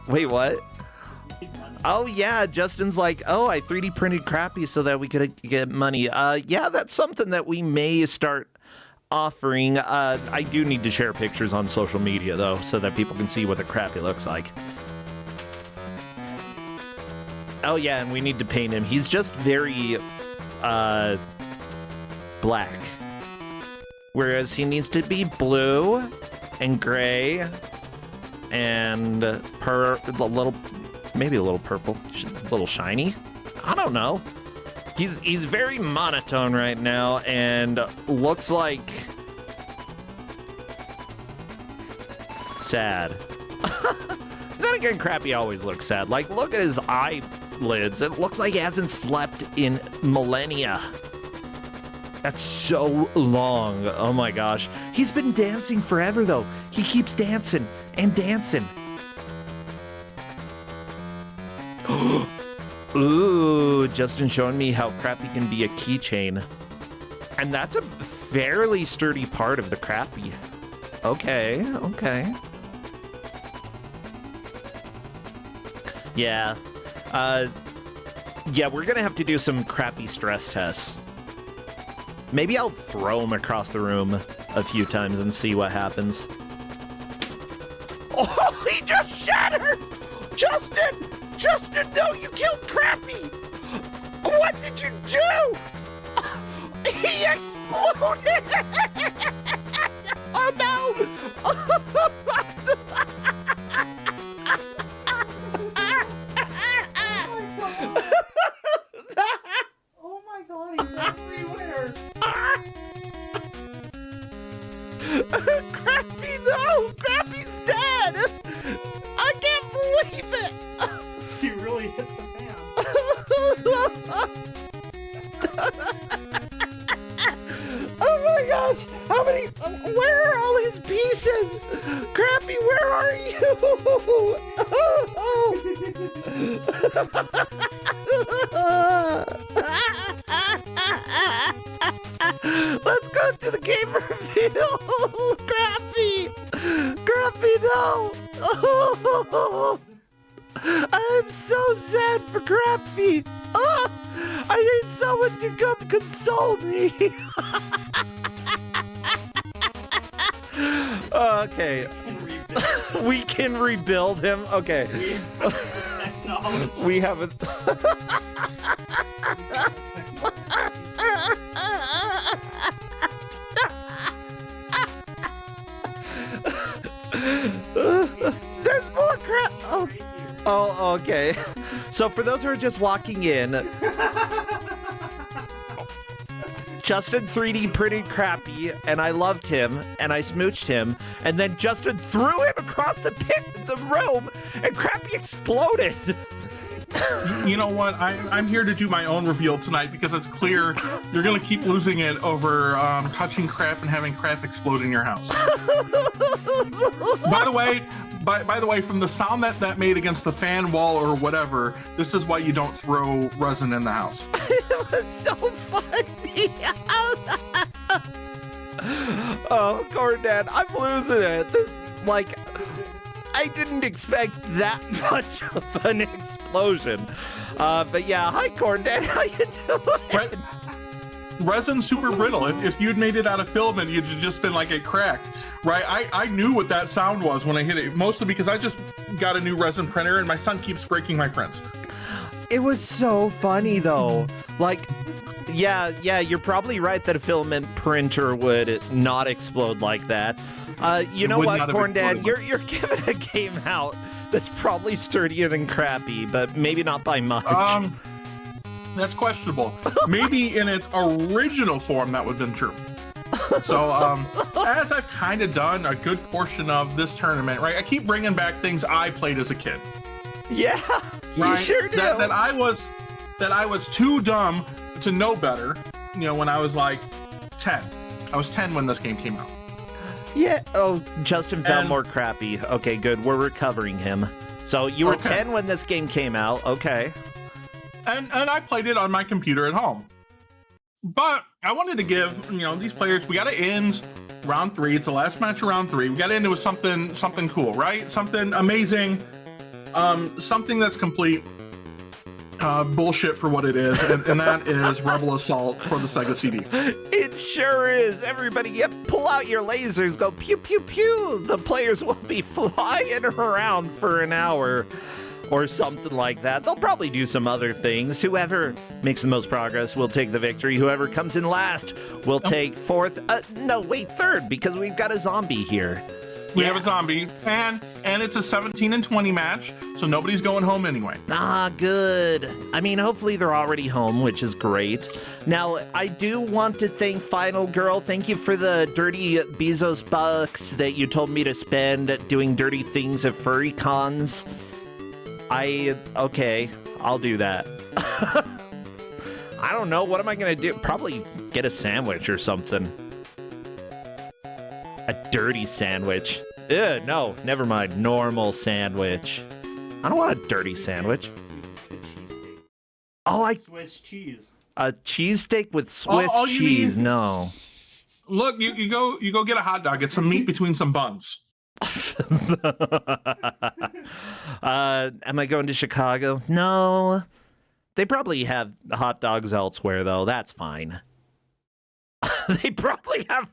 Wait, what? Oh, yeah, Justin's like, oh, I 3D printed Crappy so that we could get money. Yeah, that's something that we may start offering. I do need to share pictures on social media, though, so that people can see what the Crappy looks like. Oh, yeah, and we need to paint him. He's just very, black. Whereas he needs to be blue and gray and maybe a little purple, a little shiny. I don't know. He's very monotone right now and looks like sad. Then again, Crappy always looks sad. Like, look at his eyelids. It looks like he hasn't slept in millennia. That's so long. Oh my gosh. He's been dancing forever, though. He keeps dancing and dancing. Ooh, Justin showing me how Crappy can be a keychain. And that's a fairly sturdy part of the Crappy. Okay, okay. Yeah. Yeah, we're gonna have to do some Crappy stress tests. Maybe I'll throw him across the room a few times and see what happens. Oh, he just shattered! Justin! Justin, no, you killed Crappy! What did you do? He exploded! Oh no! Oh my god, he's everywhere! Crappy, no! Crappy's dead! I can't believe it! He really hit the fan. Oh my gosh! How many? Where are all his pieces? Crappy, where are you? Let's go to the game reveal. Crappy! Crappy, no! I am so sad for Crappy. Oh, I need someone to come console me. Okay. We can rebuild him. Okay. We have it. There's more crap. Oh, okay. So for those who are just walking in, Justin 3D printed Crappy, and I loved him, and I smooched him, and then Justin threw him across the room, and Crappy exploded. You know what? I'm here to do my own reveal tonight because it's clear you're going to keep losing it over touching crap and having crap explode in your house. By the way, from the sound that made against the fan wall or whatever, this is why you don't throw resin in the house. It was so funny. Oh, Corn-Dad, I'm losing it. This, like, I didn't expect that much of an explosion. But yeah, hi, Corn-Dad, how you doing? Resin's super brittle. If you'd made it out of filament, you'd just been like it cracked. Right, I knew what that sound was when I hit it, mostly because I just got a new resin printer and my son keeps breaking my prints. It was so funny though. Like, yeah, you're probably right that a filament printer would not explode like that. You know what, Corn-Dad, you're giving a game out that's probably sturdier than Crappy, but maybe not by much. That's questionable. Maybe in its original form that would have been true. So, as I've kind of done a good portion of this tournament, right? I keep bringing back things I played as a kid. Yeah, right? You sure do. That I was too dumb to know better. You know, when I was like 10. I was 10 when this game came out. Yeah. Oh, Justin found more Crappy. Okay, good. We're recovering him. So you were 10 when this game came out. Okay. And I played it on my computer at home. But I wanted to give, these players, we got to end round 3. It's the last match of round 3. We got to end it with something cool, right? Something amazing, something that's complete bullshit for what it is, and that is Rebel Assault for the Sega CD. It sure is. Everybody, pull out your lasers, go pew, pew, pew. The players will be flying around for an hour or something like that. They'll probably do some other things. Whoever makes the most progress will take the victory. Whoever comes in last will take fourth. Third, because we've got a zombie here. We have a zombie, and it's a 17 and 20 match, so nobody's going home anyway. Ah, good. I mean, hopefully they're already home, which is great. Now, I do want to thank Final Girl. Thank you for the dirty Bezos bucks that you told me to spend doing dirty things at furry cons. Okay, I'll do that. I don't know. What am I going to do? Probably get a sandwich or something. A dirty sandwich. Ugh, no, never mind. Normal sandwich. I don't want a dirty sandwich. Oh, Swiss cheese. A cheesesteak with Swiss cheese. No. Look, you go get a hot dog. Get some meat between some buns. Am I going to Chicago? No. They probably have hot dogs elsewhere, though. That's fine. They probably have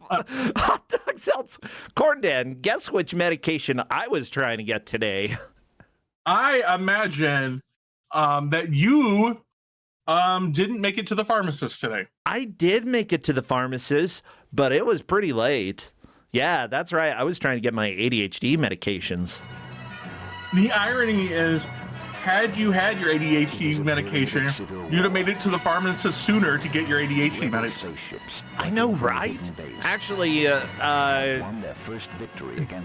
hot dogs elsewhere. Corndan, guess which medication I was trying to get today? I imagine that you didn't make it to the pharmacist today. I did make it to the pharmacist, but it was pretty late. Yeah, that's right. I was trying to get my ADHD medications. The irony is, had you had your ADHD medication, you'd have made it to the pharmacist sooner to get your ADHD medicine. I know, right? Actually,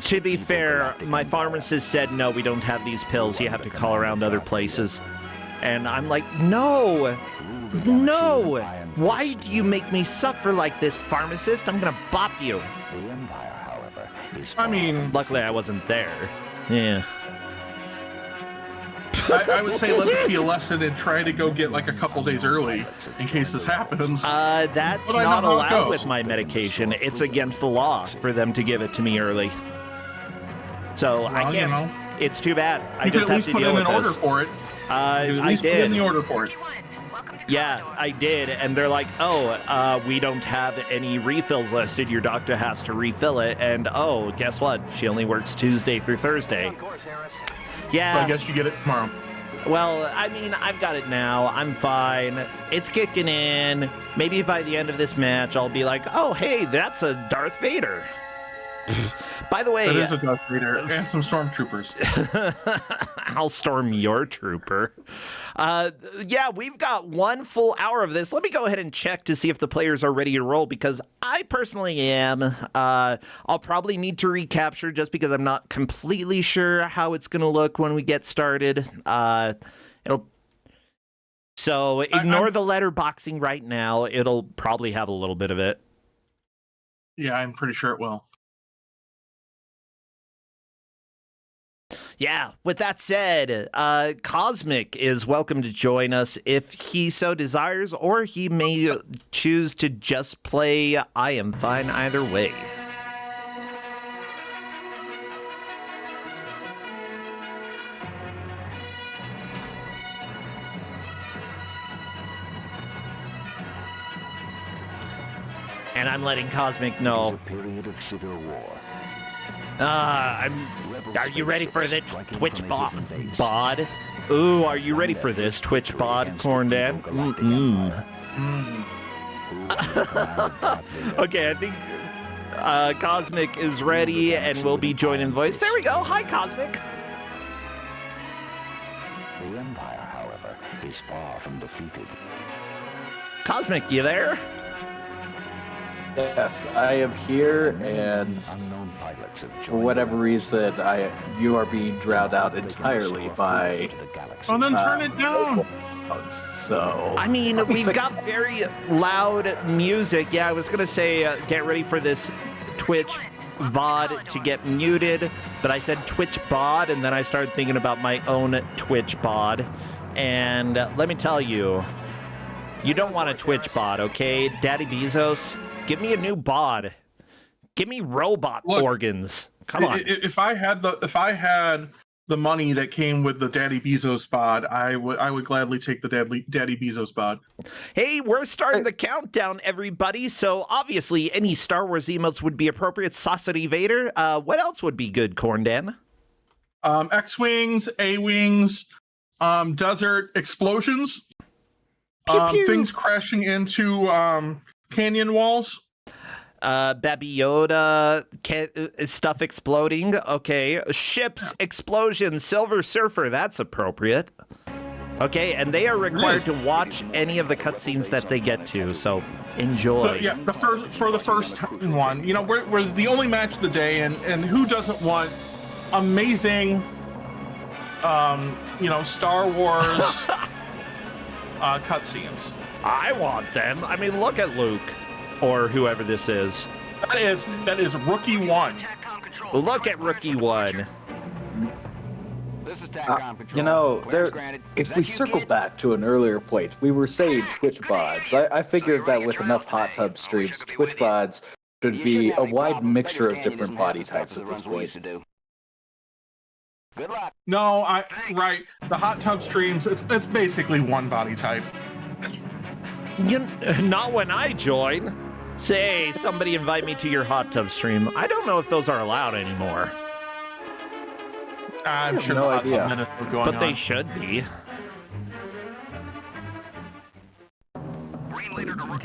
to be fair, my pharmacist said, no, we don't have these pills. You have to call around other places. And I'm like, no. Why do you make me suffer like this, pharmacist? I'm going to bop you. I mean, luckily I wasn't there. Yeah. I would say let this be a lesson and try to go get like a couple days early in case this happens. That's not allowed with my medication. It's against the law for them to give it to me early. So well, I can't. It's too bad. I just have to deal with this. Order for it. I did. Put in the order for it. Yeah, I did, and they're like, oh, we don't have any refills listed. Your doctor has to refill it, and oh, guess what? She only works Tuesday through Thursday. Yeah. So I guess you get it tomorrow. Well, I mean, I've got it now. I'm fine. It's kicking in. Maybe by the end of this match, I'll be like, oh, hey, that's a Darth Vader. By the way... That is a Darth Vader and some stormtroopers. I'll storm your trooper. Yeah, we've got 1 full hour of this. Let me go ahead and check to see if the players are ready to roll, because I personally am. I'll probably need to recapture just because I'm not completely sure how it's going to look when we get started. So ignore the letterboxing right now. It'll probably have a little bit of it. Yeah, I'm pretty sure it will. Yeah, with that said, Cosmic is welcome to join us if he so desires, or he may choose to just play I Am Fine either way. And I'm letting Cosmic know. Are you ready for the Twitch bod? Ooh, are you ready for this Twitch bod, Corndan? Okay, I think Cosmic is ready and will be joining voice. There we go. Hi, Cosmic. The Empire, however, is far from defeated. Cosmic, you there? Yes, I am here, and for whatever reason, you are being drowned out entirely by... Oh, then turn it down! So... I mean, we've got very loud music. Yeah, I was going to say, get ready for this Twitch VOD to get muted, but I said Twitch bod, and then I started thinking about my own Twitch bod. And let me tell you, You don't want a Twitch bot, okay? Daddy Bezos, give me a new bod. Give me robot organs. Come on. If I had the money that came with the Daddy Bezos bod, I would gladly take the Daddy Bezos bod. Hey, we're starting the countdown, everybody. So obviously, any Star Wars emotes would be appropriate. Saucity Vader. What else would be good, Corndan? X-wings, A-wings, desert explosions, Pew, pew. things crashing into canyon walls. Baby Yoda, stuff exploding. Okay, ships, explosions, Silver Surfer. That's appropriate. Okay, and they are required to watch any of the cutscenes that they get to. So enjoy. For the first one, you know, we're the only match of the day, and who doesn't want amazing, you know, Star Wars cutscenes? I want them. I mean, look at Luke. Or whoever this is. That is Rookie 1. Look at Rookie 1. You know, if we circle back to an earlier point, we were saying Twitch bots. I figured that with enough hot tub streams, Twitch bots should be a wide mixture of different body types at this point. No, right. The hot tub streams, it's basically one body type. Not when I join. Say, somebody invite me to your hot tub stream. I don't know if those are allowed anymore. I'm sure no the hot idea. tub minutes are going But on. they should be.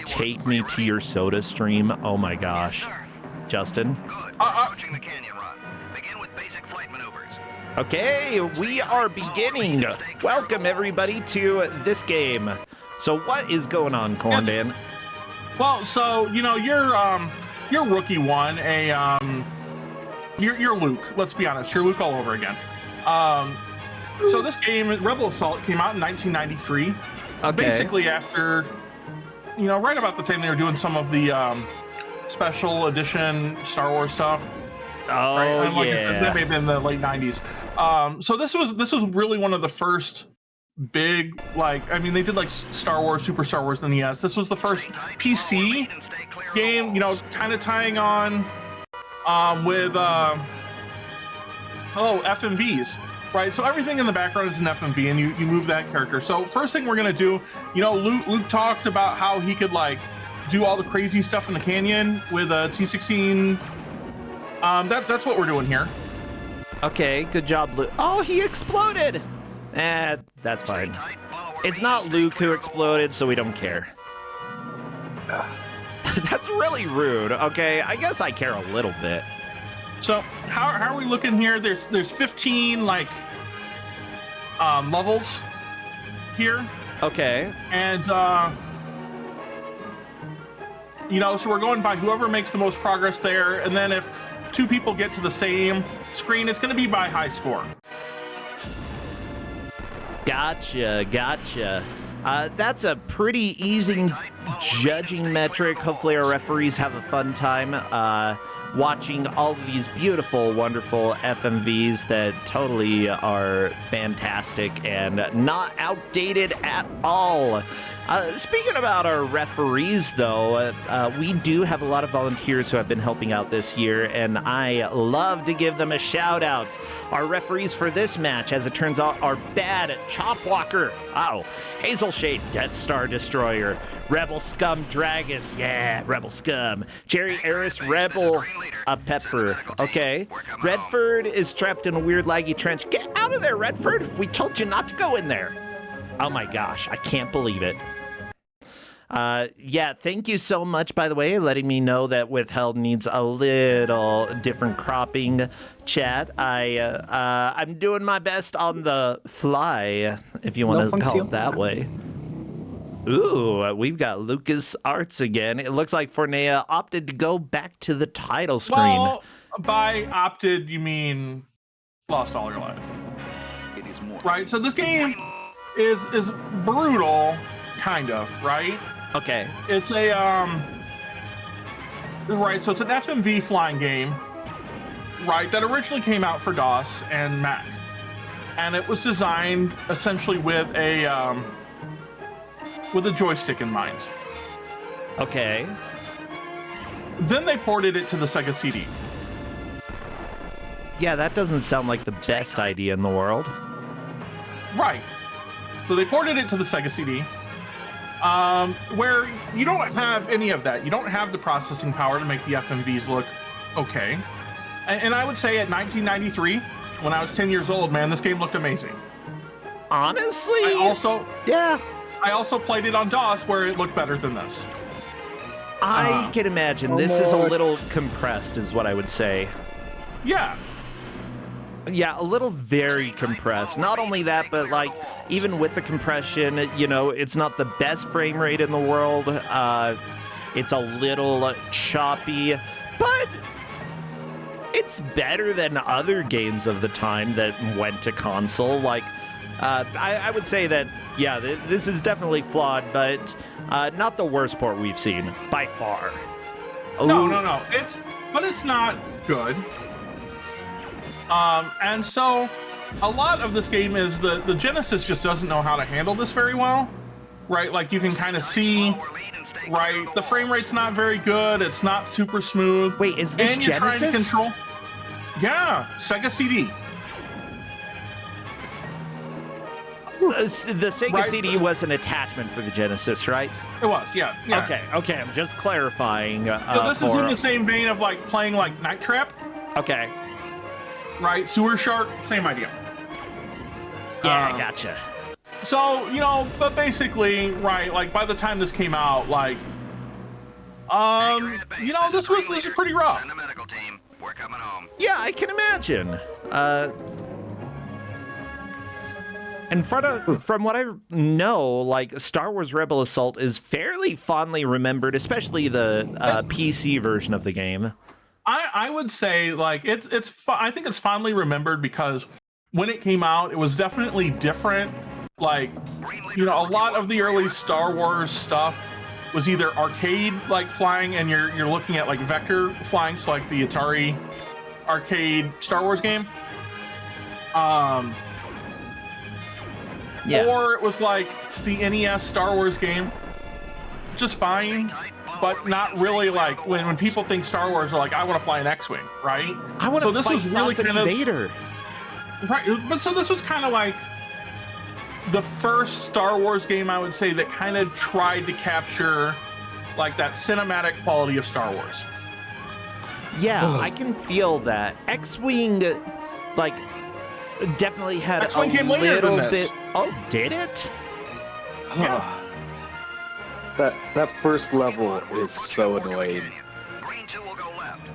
Take me to your soda stream. Oh my gosh. Justin? Okay, we are beginning. Welcome everybody to this game. So what is going on, Corndan? Well, so you know, you're Rookie 1, you're Luke. Let's be honest, you're Luke all over again. So this game, Rebel Assault, came out in 1993. Okay. Basically after, you know, right about the time they were doing some of the special edition Star Wars stuff. Oh, right? And like yeah. I said, that may have been in the late 90s. So this was really one of the first big, like, I mean, they did like Star Wars, Super Star Wars, and NES. This was the first PC game, you know, kind of tying on with FMVs, right? So everything in the background is an FMV, and you move that character. So first thing we're gonna do, you know, Luke talked about how he could like do all the crazy stuff in the canyon with a T-16. That's what we're doing here. Okay, good job, Luke. Oh, he exploded! That's fine. It's not Luke who exploded, so we don't care. That's really rude. Okay, I guess I care a little bit. So how are we looking here? There's 15 like levels here. Okay. And you know, so we're going by whoever makes the most progress there, and then if two people get to the same screen, it's going to be by high score. Gotcha. That's a pretty easy judging metric. Hopefully our referees have a fun time watching all of these beautiful, wonderful FMVs that totally are fantastic and not outdated at all. Speaking about our referees, though, we do have a lot of volunteers who have been helping out this year, and I love to give them a shout out. Our referees for this match, as it turns out, are Bad Chopwalker, Hazel Shade, Death Star Destroyer, Rebel Scum Dragus, yeah, Rebel Scum, Jerry Eris, Rebel Pepper, okay. Redford is trapped in a weird laggy trench. Get out of there, Redford! We told you not to go in there. Oh my gosh, I can't believe it. Yeah, thank you so much, by the way, letting me know that Withheld needs a little different cropping, chat. I'm doing my best on the fly, if you want to call it that way. Ooh, we've got Lucas Arts again. It looks like Fornea opted to go back to the title screen. Well, by opted, you mean lost all your lives. Right, so this game is brutal, kind of, right? Okay. It's a right, so it's an FMV flying game, right, that originally came out for DOS and Mac. And it was designed essentially with a with a joystick in mind. Okay. Then they ported it to the Sega CD. Yeah, that doesn't sound like the best idea in the world. Right. So they ported it to the Sega CD, where you don't have any of that. You don't have the processing power to make the FMVs look okay. And I would say at 1993, when I was 10 years old, man, this game looked amazing. Honestly? I also played it on DOS, where it looked better than this. I can imagine. This is a little compressed, is what I would say. Yeah. Yeah, a little very compressed. Not only that, but like, even with the compression, you know, it's not the best frame rate in the world. It's a little choppy, but it's better than other games of the time that went to console. Like, I would say that, yeah, this is definitely flawed, but not the worst port we've seen, by far. No. It's not good. And so a lot of this game is the Genesis just doesn't know how to handle this very well, right? Like you can kind of see, right? The frame rate's not very good. It's not super smooth. Wait, is this and you're Genesis? trying to control. Yeah, Sega CD. The Sega CD was an attachment for the Genesis, right? It was, yeah. Okay, I'm just clarifying. So this is in the same vein of like playing like Night Trap. Okay. Right, Sewer Shark, same idea. Yeah, I gotcha. So, you know, but basically, right, like by the time this came out, like, you know, this is pretty rough. Yeah, I can imagine. And from what I know, like, Star Wars Rebel Assault is fairly fondly remembered, especially the PC version of the game. I would say, like, I think it's fondly remembered because when it came out, it was definitely different. Like, you know, a lot of the early Star Wars stuff was either arcade, like, flying, and you're looking at, like, vector flying, so, like, the Atari arcade Star Wars game. Yeah. Or it was like the NES Star Wars game, just fine, but not really like when people think Star Wars are like, I want to fly an X-wing, right? I want to fight Sausage Vader. Right, but so this was kind of like the first Star Wars game, I would say, that kind of tried to capture like that cinematic quality of Star Wars. Yeah, I can feel that. X-Wing, like, definitely had X-Wing a came later little than this. bit. Oh, did it? Yeah. That first level is so annoying. Green 2 will go left.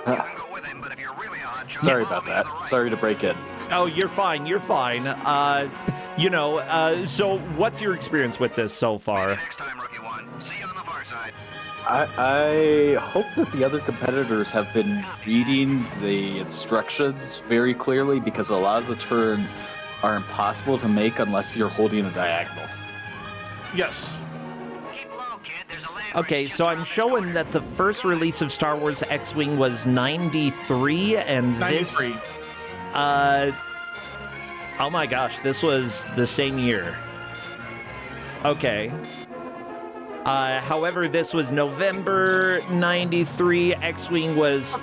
Go with him, but if you're really a hot shot, Sorry about that. Sorry to break in. Oh, you're fine. You're fine. You know, so what's your experience with this so far? Next time, Rookie One. See you on the far side. I hope that the other competitors have been reading the instructions very clearly, because a lot of the turns are impossible to make unless you're holding a diagonal. Yes. Keep low, kid. There's a land Okay, so I'm showing that the first release of Star Wars X-Wing was 93, and 93. this... oh my gosh, this was the same year. Okay. However, this was November 93. X-Wing was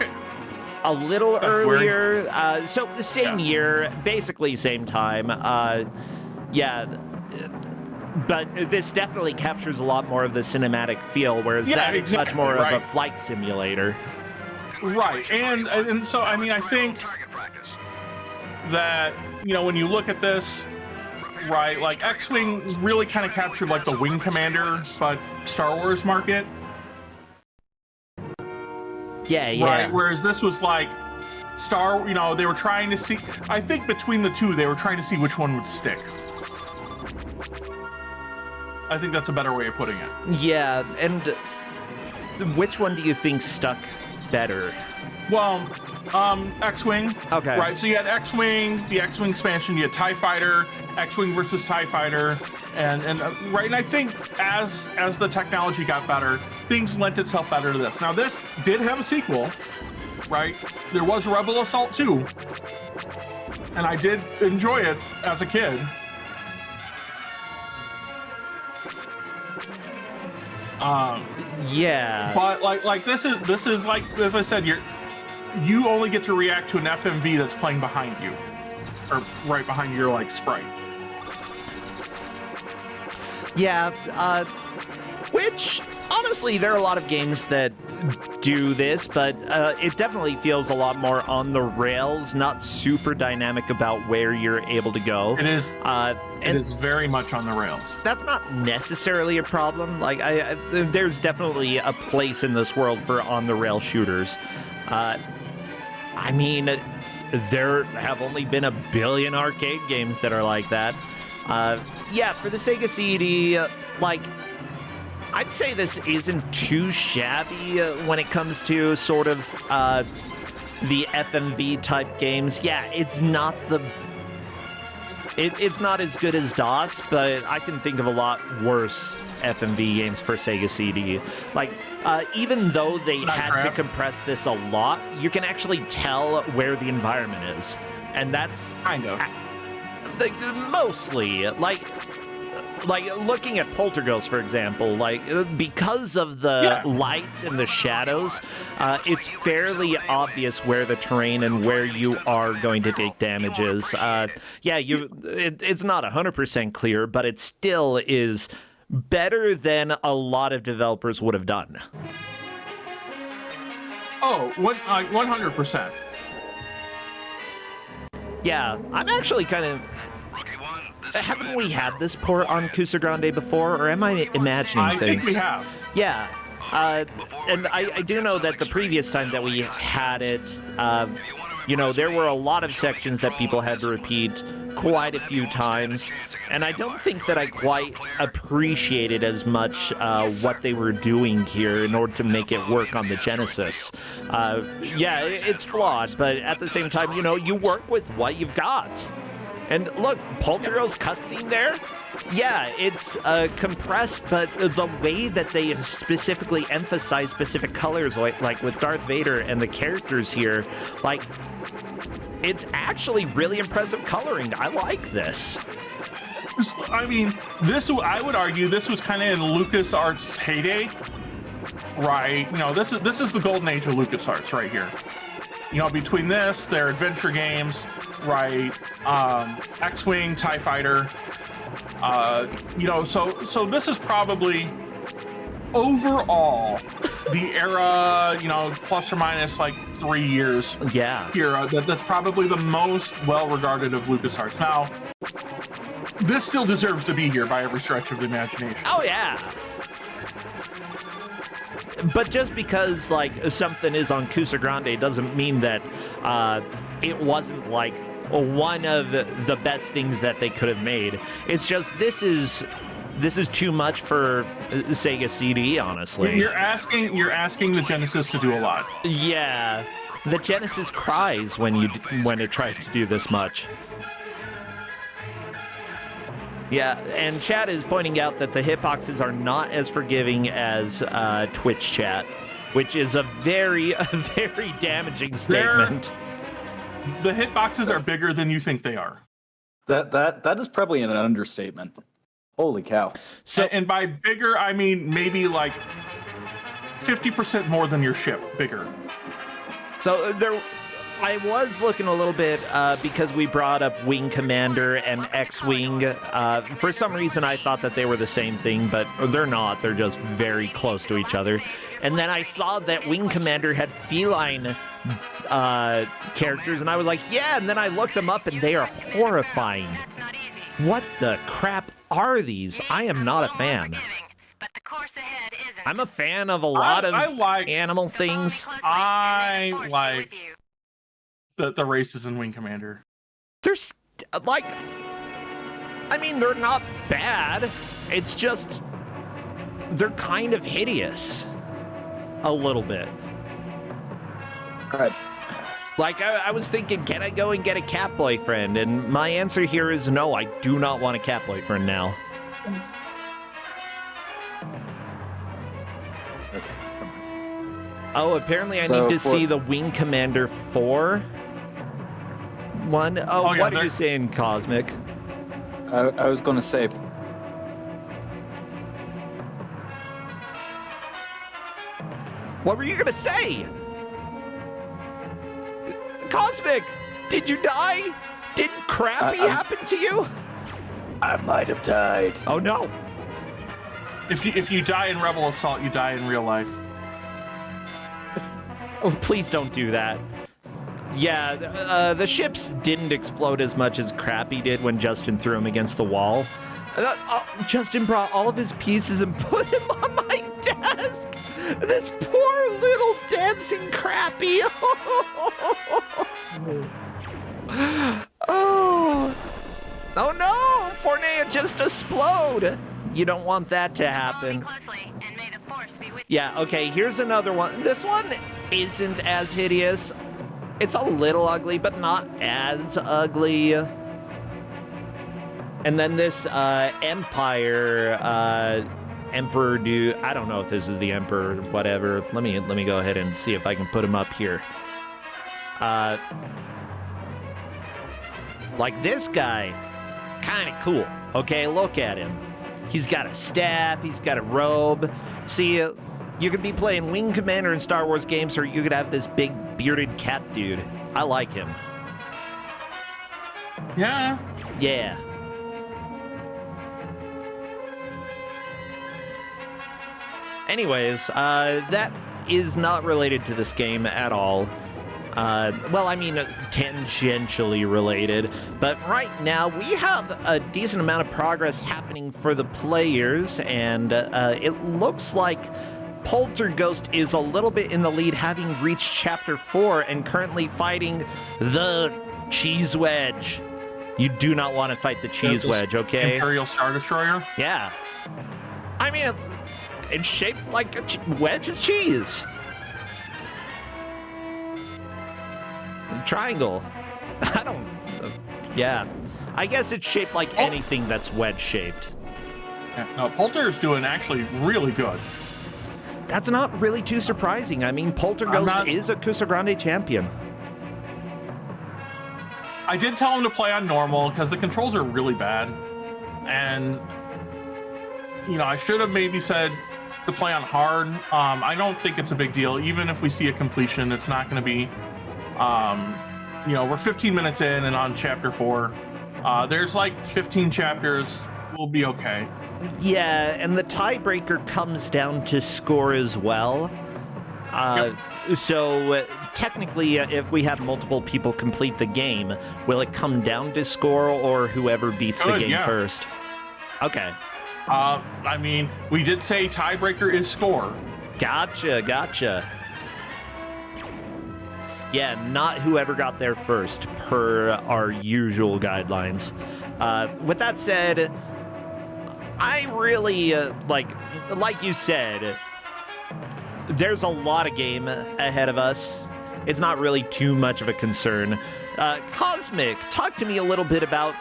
a little earlier. So the same year, basically same time. Yeah. But this definitely captures a lot more of the cinematic feel, whereas that is much more of a flight simulator. Right, and so, I mean, I think that, you know, when you look at this, right, like X-Wing really kind of captured like the Wing Commander, but Star Wars market. Yeah. Right, whereas this was like you know, they were trying to see, I think between the two, they were trying to see which one would stick. I think that's a better way of putting it. Yeah, and which one do you think stuck better? Well, X-Wing. Okay. Right, so you had X-Wing, the X-Wing expansion, you had TIE Fighter, X-Wing versus TIE Fighter, and right, and I think as the technology got better, things lent itself better to this. Now, this did have a sequel, right? There was Rebel Assault 2, and I did enjoy it as a kid. Yeah. But like this is like, as I said, you only get to react to an FMV that's playing behind you, or right behind your like sprite. Yeah, which, honestly, there are a lot of games that do this, but it definitely feels a lot more on the rails, not super dynamic about where you're able to go. It is. It is very much on the rails. That's not necessarily a problem. Like, there's definitely a place in this world for on-the-rail shooters. I mean, there have only been a billion arcade games that are like that. Yeah, for the Sega CD, like, I'd say this isn't too shabby when it comes to sort of the FMV type games. Yeah, it's not it's not as good as DOS, but I can think of a lot worse FMV games for Sega CD. Like, even though they had to compress this a lot, you can actually tell where the environment is, and that's kind of mostly like looking at Poltergeist, for example, like, because of the lights and the shadows, it's fairly obvious where the terrain and where you are going to take damage is. It's not 100% clear, but it still is better than a lot of developers would have done. Oh, 100%. Yeah, I'm actually kind of... Haven't we had this port on Kusogrand8 before, or am I imagining things? I think we have. Yeah. And I do know that the previous time that we had it, there were a lot of sections that people had to repeat quite a few times, and I don't think that I quite appreciated as much what they were doing here in order to make it work on the Genesis. It's flawed, but at the same time, you work with what you've got. And look, Poltergeist cutscene there, yeah, it's compressed, but the way that they specifically emphasize specific colors, like with Darth Vader and the characters here, like, it's actually really impressive coloring. I like this. I mean, I would argue this was kind of in LucasArts' heyday, right? This is the golden age of LucasArts right here. Between this, their adventure games, right? X-Wing, TIE Fighter. So this is probably overall the era, plus or minus like 3 years. Yeah. Here, that's probably the most well-regarded of LucasArts. Now, this still deserves to be here by every stretch of the imagination. Oh yeah. But just because, like, something is on Kusogrand8 doesn't mean that it wasn't, like, one of the best things that they could have made. It's just this is too much for Sega CD, honestly. You're asking the Genesis to do a lot. Yeah, the Genesis cries when it tries to do this much. Yeah, and chat is pointing out that the hitboxes are not as forgiving as Twitch chat, which is a very damaging statement. The hitboxes are bigger than you think they are. That is probably an understatement. Holy cow. So, and by bigger, I mean maybe like 50% more than your ship, bigger. So I was looking a little bit because we brought up Wing Commander and X-Wing. For some reason, I thought that they were the same thing, but they're not. They're just very close to each other. And then I saw that Wing Commander had feline characters, and I was like, yeah, and then I looked them up, and they are horrifying. What the crap are these? I am not a fan. I'm a fan of a lot of animal things. I like the races in Wing Commander. They're like, I mean, they're not bad. It's just they're kind of hideous, a little bit. All right. Like, I was thinking, can I go and get a cat boyfriend? And my answer here is no, I do not want a cat boyfriend now. Oh, apparently I need to see the Wing Commander 4 one. Oh, yeah, what are you saying, Cosmic? I was going to say... What were you gonna say? Cosmic, did you die? Did crappy happen to you? I might have died. Oh no. If you die in Rebel Assault, you die in real life. Oh, please don't do that. Yeah, the ships didn't explode as much as Crappy did when Justin threw him against the wall. Justin brought all of his pieces and put him on my desk. This poor little dancing Crappy. Oh. Oh no! Fornea just explode! You don't want that to happen. Yeah, okay, here's another one. This one isn't as hideous. It's a little ugly, but not as ugly. And then this Empire Emperor dude. I don't know if this is the Emperor or whatever. Let me go ahead and see if I can put him up here. Like this guy, kind of cool. Okay, look at him. He's got a staff, he's got a robe. See, you could be playing Wing Commander in Star Wars games, or you could have this big bearded cat dude. I like him. Yeah. Yeah. Anyways, that is not related to this game at all. Well, I mean, tangentially related. But right now, we have a decent amount of progress happening for the players, and it looks like Polterghost is a little bit in the lead, having reached Chapter 4 and currently fighting the Cheese Wedge. You do not want to fight the Cheese Wedge, okay? Imperial Star Destroyer? Yeah. I mean, it's shaped like a wedge of cheese. Triangle. I don't... yeah. I guess it's shaped like anything that's wedge-shaped. Yeah, no, Polter is doing actually really good. That's not really too surprising. I mean, Polterghost is a Kusogrand8 champion. I did tell him to play on normal because the controls are really bad. And, you know, I should have maybe said to play on hard. I don't think it's a big deal. Even if we see a completion, it's not going to be... you know, we're 15 minutes in and on Chapter 4. There's like 15 chapters. We'll be okay. Yeah, and the tiebreaker comes down to score as well. So technically, if we have multiple people complete the game, will it come down to score or whoever beats the game first? Okay. I mean, we did say tiebreaker is score. Gotcha. Yeah, not whoever got there first, per our usual guidelines. With that said, I really, like you said, there's a lot of game ahead of us. It's not really too much of a concern. Cosmic, talk to me a little bit about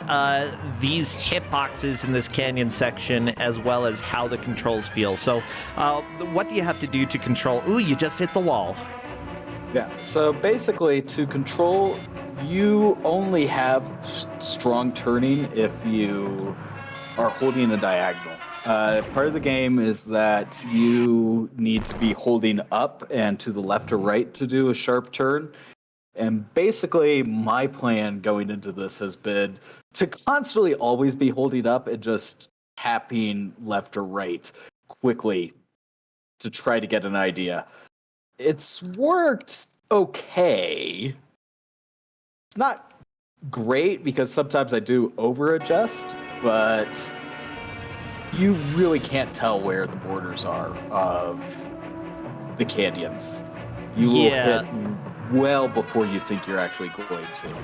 these hitboxes in this canyon section, as well as how the controls feel. So, what do you have to do to control? Ooh, you just hit the wall. Yeah, so basically to control, you only have strong turning if you are holding a diagonal. Part of the game is that you need to be holding up and to the left or right to do a sharp turn. And basically my plan going into this has been to constantly always be holding up and just tapping left or right quickly to try to get an idea. It's worked okay. It's not great because sometimes I do over adjust, but you really can't tell where the borders are of the canyons. You will hit well before you think you're actually going to.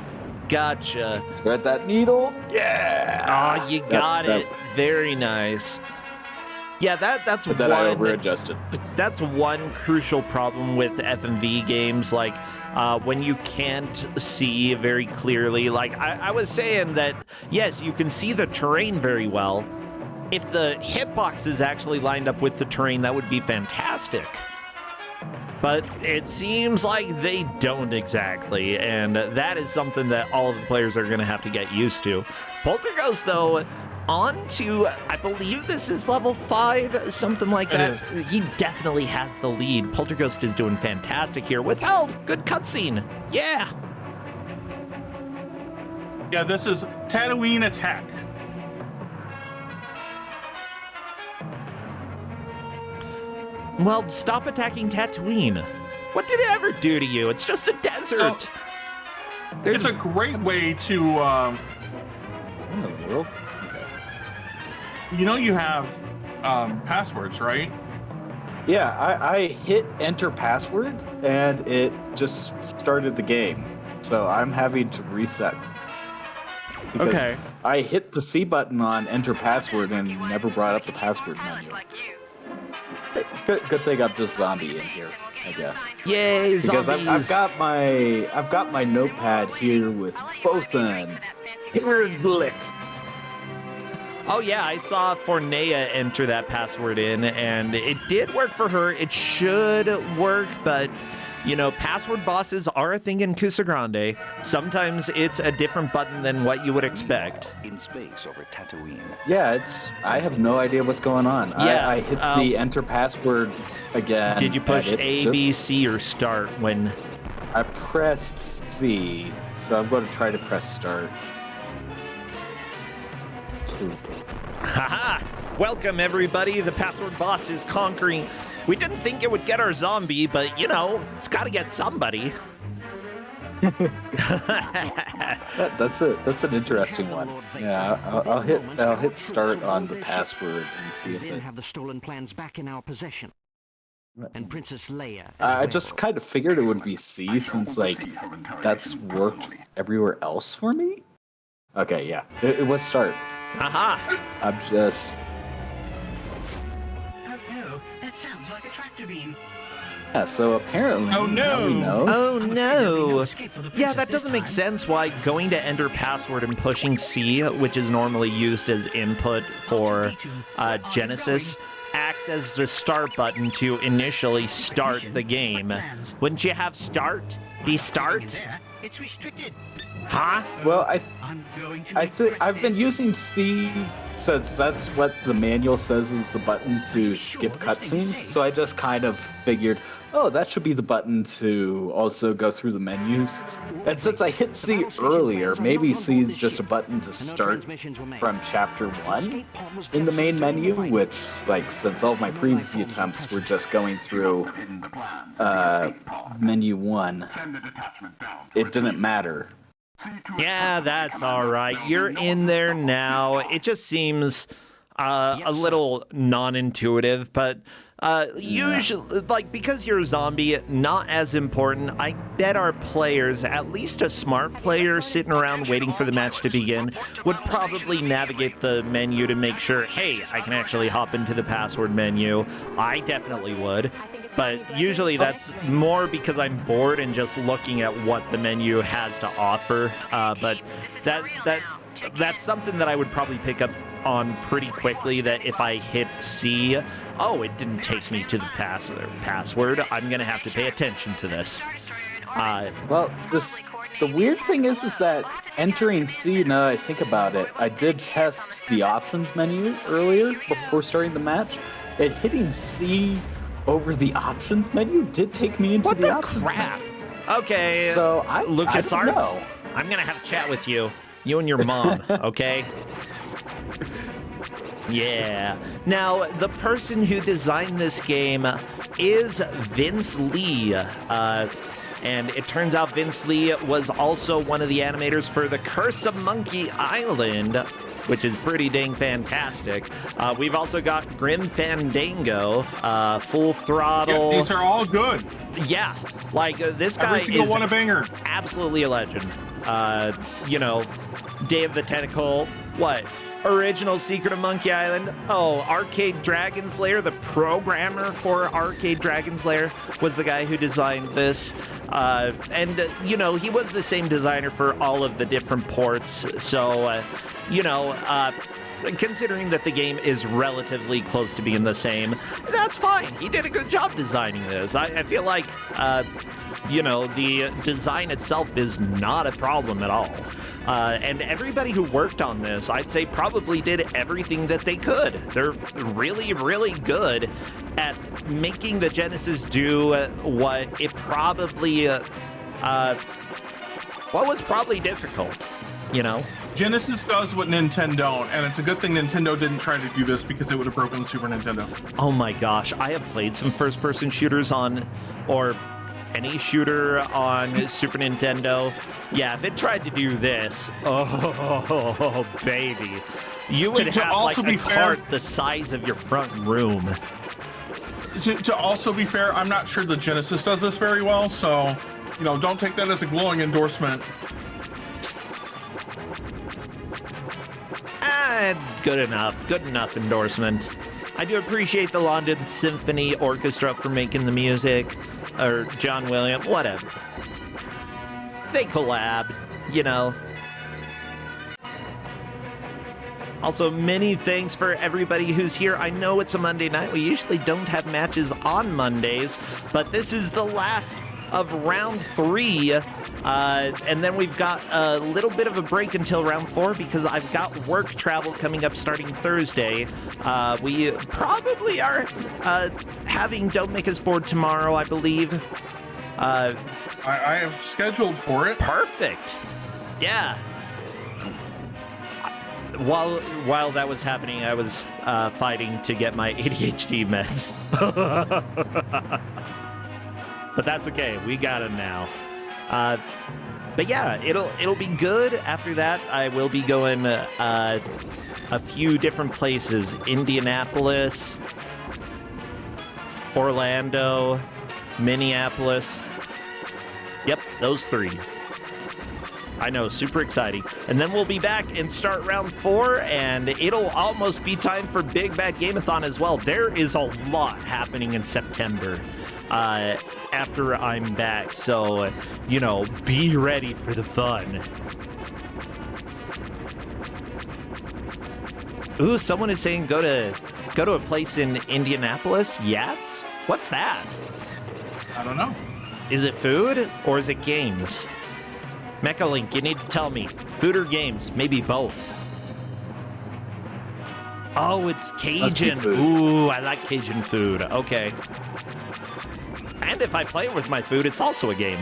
Gotcha. Thread that needle. Yeah. Oh, you got it. Very nice. Yeah, that's but then I over-adjusted. That's one crucial problem with FMV games, like when you can't see very clearly. Like I was saying that, yes, you can see the terrain very well. If the hitbox is actually lined up with the terrain, that would be fantastic. But it seems like they don't exactly, and that is something that all of the players are going to have to get used to. Polterghost, though, on to, I believe this is level 5, something like that. He definitely has the lead. Polterghost is doing fantastic here. Withheld, good cutscene. Yeah. Yeah, this is Tatooine Attack. Well, stop attacking Tatooine. What did it ever do to you? It's just a desert. It's a great way to... In the world? You know you have passwords, right? Yeah, I hit enter password and it just started the game. So I'm having to reset. Because I hit the C button on enter password and never brought up the password menu. Good thing I'm just zombie in here, I guess. Yay, because zombies! I've got my notepad here with both an hieroglyph. Oh yeah, I saw Fornea enter that password in, and it did work for her. It should work, but you know, password bosses are a thing in Kusogrand8. Sometimes it's a different button than what you would expect. In space over Tatooine. Yeah, I have no idea what's going on. Yeah, I hit the enter password again. Did you push A, B, C, or start when? I pressed C, so I'm going to try to press start. Haha! Welcome everybody. The password boss is conquering. We didn't think it would get our zombie, but you know, it's got to get somebody. That's an interesting one. Yeah, I'll hit start on the password and see if it. Have the stolen plans back in our possession. And Princess Leia. I just kind of figured it would be C since like that's worked everywhere else for me. Okay, yeah, it was start. Aha! I'm just. Oh no, that sounds like a tractor beam. Yeah, so apparently. Oh, no. now we know. Oh no! Yeah, that doesn't make sense why going to enter password and pushing C, which is normally used as input for Genesis, acts as the start button to initially start the game. Wouldn't you have start be start? It's restricted. Huh? Well, I'm going to I think I've been using C since that's what the manual says is the button to skip cutscenes. So I just kind of figured, oh, that should be the button to also go through the menus. And since I hit C earlier, maybe C is just a button to start from chapter 1 in the main menu, which, like, since all of my previous attempts were just going through menu 1, it didn't matter. Yeah, that's all right. You're in there now. It just seems a little non-intuitive, but usually, like, because you're a zombie, not as important. I bet our players, at least a smart player sitting around waiting for the match to begin, would probably navigate the menu to make sure, hey, I can actually hop into the password menu. I definitely would. But usually that's more because I'm bored and just looking at what the menu has to offer. But that's something that I would probably pick up on pretty quickly, that if I hit C, oh, it didn't take me to the password. I'm going to have to pay attention to this. Well, the weird thing is that entering C, now that I think about it, I did test the options menu earlier before starting the match, and hitting C over the options menu did take me into the options crap? menu. Okay, So Lucas I don't Arts, know. I'm going to have a chat with you. You and your mom, okay? Yeah. Now, the person who designed this game is Vince Lee. And it turns out Vince Lee was also one of the animators for The Curse of Monkey Island, which is pretty dang fantastic. We've also got Grim Fandango, Full Throttle. Yeah, these are all good. Yeah, like this guy Every single is one a banger. absolutely a legend. You know, Day of the Tentacle, what? Original Secret of Monkey Island. Oh, Arcade Dragon Slayer, the programmer for Arcade Dragon Slayer was the guy who designed this. And, you know, he was the same designer for all of the different ports. So, you know, considering that the game is relatively close to being the same, that's fine. He did a good job designing this. I feel like, you know, the design itself is not a problem at all. And everybody who worked on this, I'd say, probably did everything that they could. They're really, really good at making the Genesis do what it probably, what was probably difficult, you know? Genesis does what Nintendo don't, and it's a good thing Nintendo didn't try to do this because it would have broken the Super Nintendo. Oh my gosh, I have played some first-person shooters on, or any shooter on Super Nintendo. Yeah, if it tried to do this, oh baby, you would have like a cart the size of your front room. To also be fair, I'm not sure the Genesis does this very well, so, you know, don't take that as a glowing endorsement. Good enough endorsement. I do appreciate the London Symphony Orchestra for making the music, or John Williams, whatever. They collabed, you know. Also, many thanks for everybody who's here. I know it's a Monday night. We usually don't have matches on Mondays, but this is the last of round 3. And then we've got a little bit of a break until round 4 because I've got work travel coming up starting Thursday. We probably are having Don't Make Us Bored tomorrow, I believe. I have scheduled for it. Perfect. Yeah. While that was happening, I was fighting to get my ADHD meds. But that's okay. We got them now. But yeah, it'll be good. After that, I will be going a few different places: Indianapolis, Orlando, Minneapolis. Yep, those 3. I know, super exciting. And then we'll be back and start round 4, and it'll almost be time for Big Bad Game-a-thon as well. There is a lot happening in September after I'm back, so, you know, be ready for the fun. Ooh, someone is saying go to a place in Indianapolis? Yats? What's that? I don't know. Is it food or is it games? Mecha Link, you need to tell me. Food or games? Maybe both. Oh, it's Cajun. Ooh, I like Cajun food. Okay. And if I play it with my food, it's also a game.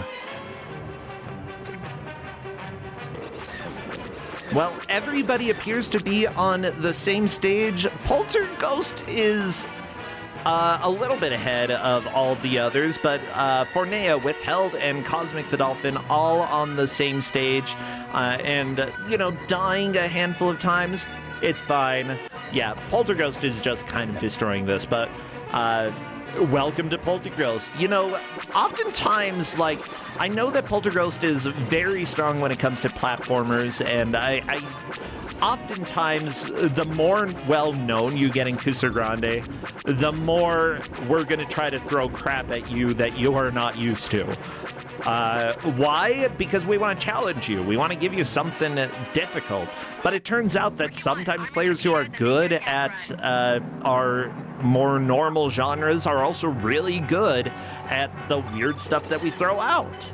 Well, everybody appears to be on the same stage. Polterghost is a little bit ahead of all the others, but Fornea, Withheld, and Cosmic the Dolphin all on the same stage, and, you know, dying a handful of times. It's fine. Yeah, Polterghost is just kind of destroying this, but welcome to Polterghost. You know, oftentimes, like, I know that Polterghost is very strong when it comes to platformers, and I oftentimes, the more well-known you get in Kusogrand8, the more we're going to try to throw crap at you that you are not used to. Why? Because we want to challenge you. We want to give you something difficult. But it turns out that sometimes players who are good at our more normal genres are also really good at the weird stuff that we throw out.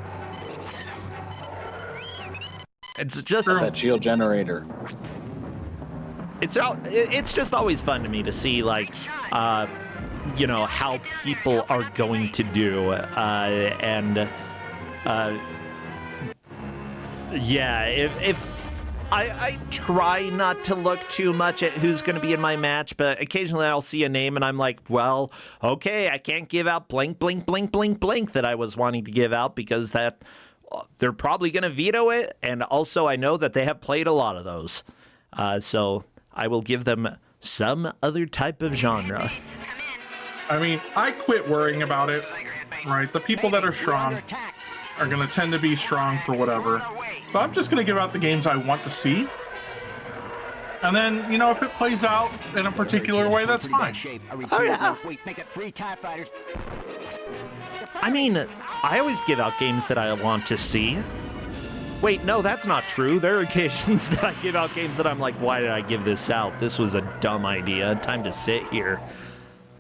It's just that shield generator. It's just always fun to me to see, like, you know, how people are going to do, yeah, if I try not to look too much at who's going to be in my match, but occasionally I'll see a name and I'm like, well, okay, I can't give out blank, blank, blank, blank, blank that I was wanting to give out because that they're probably going to veto it, and also I know that they have played a lot of those, so I will give them some other type of genre. I mean, I quit worrying about it, right? The people that are strong are going to tend to be strong for whatever. So I'm just going to give out the games I want to see. And then, you know, if it plays out in a particular way, that's fine. Oh, yeah. I mean, I always give out games that I want to see. Wait, no, that's not true. There are occasions that I give out games that I'm like, why did I give this out? This was a dumb idea. Time to sit here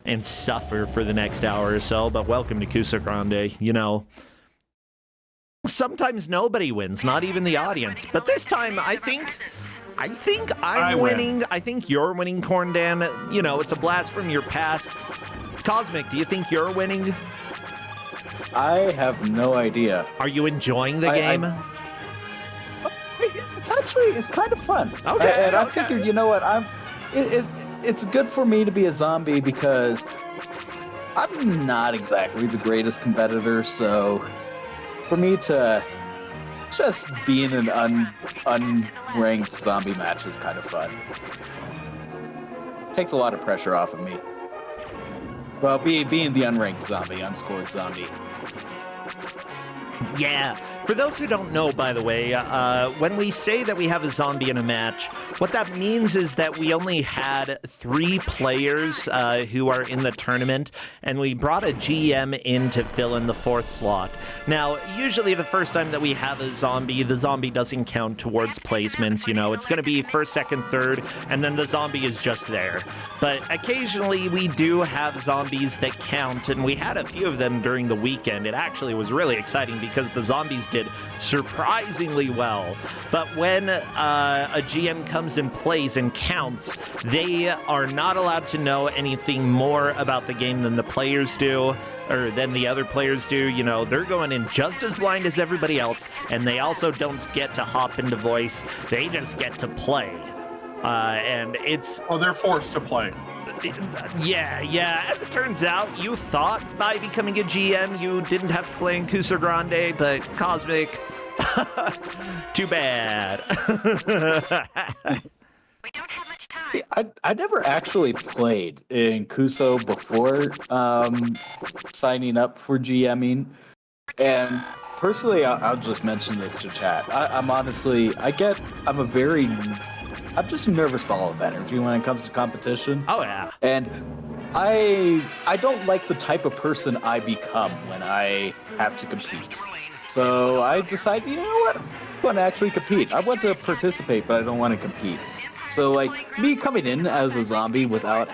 and suffer for the next hour or so. But welcome to Kusogrand8. You know, sometimes nobody wins, not even the audience. But this time, I think I'm winning. I think you're winning, Corndan. You know, it's a blast from your past. Cosmic, do you think you're winning? I have no idea. Are you enjoying the game? It's kind of fun. Okay. And I figured, you know what, it's good for me to be a zombie because I'm not exactly the greatest competitor, so for me to just be in an unranked zombie match is kind of fun. It takes a lot of pressure off of me. Well, being the unranked zombie, unscored zombie. Yeah. For those who don't know, by the way, when we say that we have a zombie in a match, what that means is that we only had 3 players who are in the tournament, and we brought a GM in to fill in the 4th slot. Now, usually the first time that we have a zombie, the zombie doesn't count towards placements, you know. It's going to be 1st, 2nd, 3rd, and then the zombie is just there. But occasionally we do have zombies that count, and we had a few of them during the weekend. It actually was really exciting because the zombies did surprisingly well. But when a GM comes and plays and counts, they are not allowed to know anything more about the game than the players do, or than the other players do. You know, they're going in just as blind as everybody else, and they also don't get to hop into voice. They just get to play. And it's... Oh, they're forced to play. Yeah. As it turns out, you thought by becoming a GM you didn't have to play in Kusogrand8, but Cosmic, too bad. See, I never actually played in Kuso before signing up for GMing, and personally, I'll just mention this to chat. I'm just a nervous ball of energy when it comes to competition. Oh, yeah. And I don't like the type of person I become when I have to compete. So I decided, you know what? I want to actually compete. I want to participate, but I don't want to compete. So, like, me coming in as a zombie without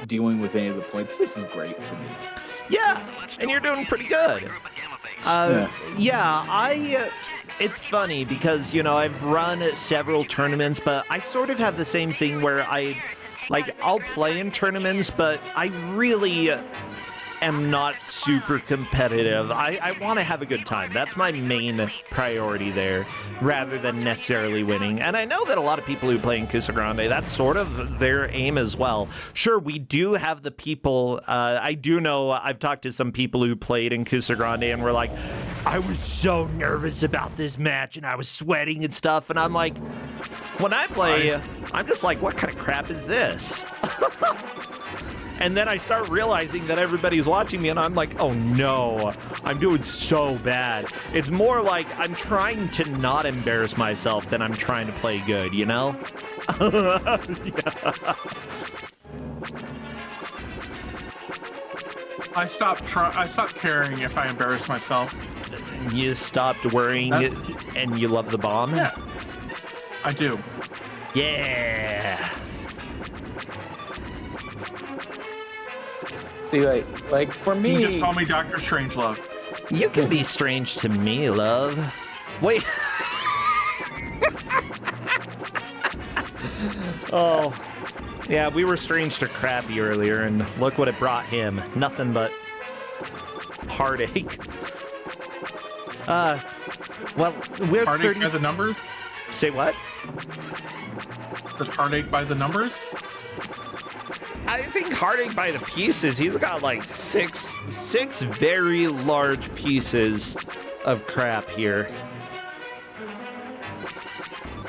dealing with any of the points, this is great for me. Yeah, and you're doing pretty good. It's funny because, you know, I've run several tournaments, but I sort of have the same thing where I'll play in tournaments, but I really am not super competitive. I want to have a good time. That's my main priority there, rather than necessarily winning. And I know that a lot of people who play in Kusogrand8, that's sort of their aim as well. Sure, we do have the people, I do know, I've talked to some people who played in Kusogrand8 and were like, I was so nervous about this match and I was sweating and stuff. And I'm like, when I play, I'm just like, what kind of crap is this? And then I start realizing that everybody's watching me, and I'm like, oh no, I'm doing so bad. It's more like I'm trying to not embarrass myself than I'm trying to play good, you know? Yeah. I stopped caring if I embarrass myself. You stopped worrying and you love the bomb? Yeah, I do. Yeah. See, like for me... You can just call me Dr. Strangelove. You can be strange to me, love. Wait. Oh. Yeah, we were strange to Krabby earlier, and look what it brought him. Nothing but heartache. Well, we're... Heartache by the numbers? Say what? Does heartache by the numbers? I think heartache by the pieces. He's got like six very large pieces of crap here.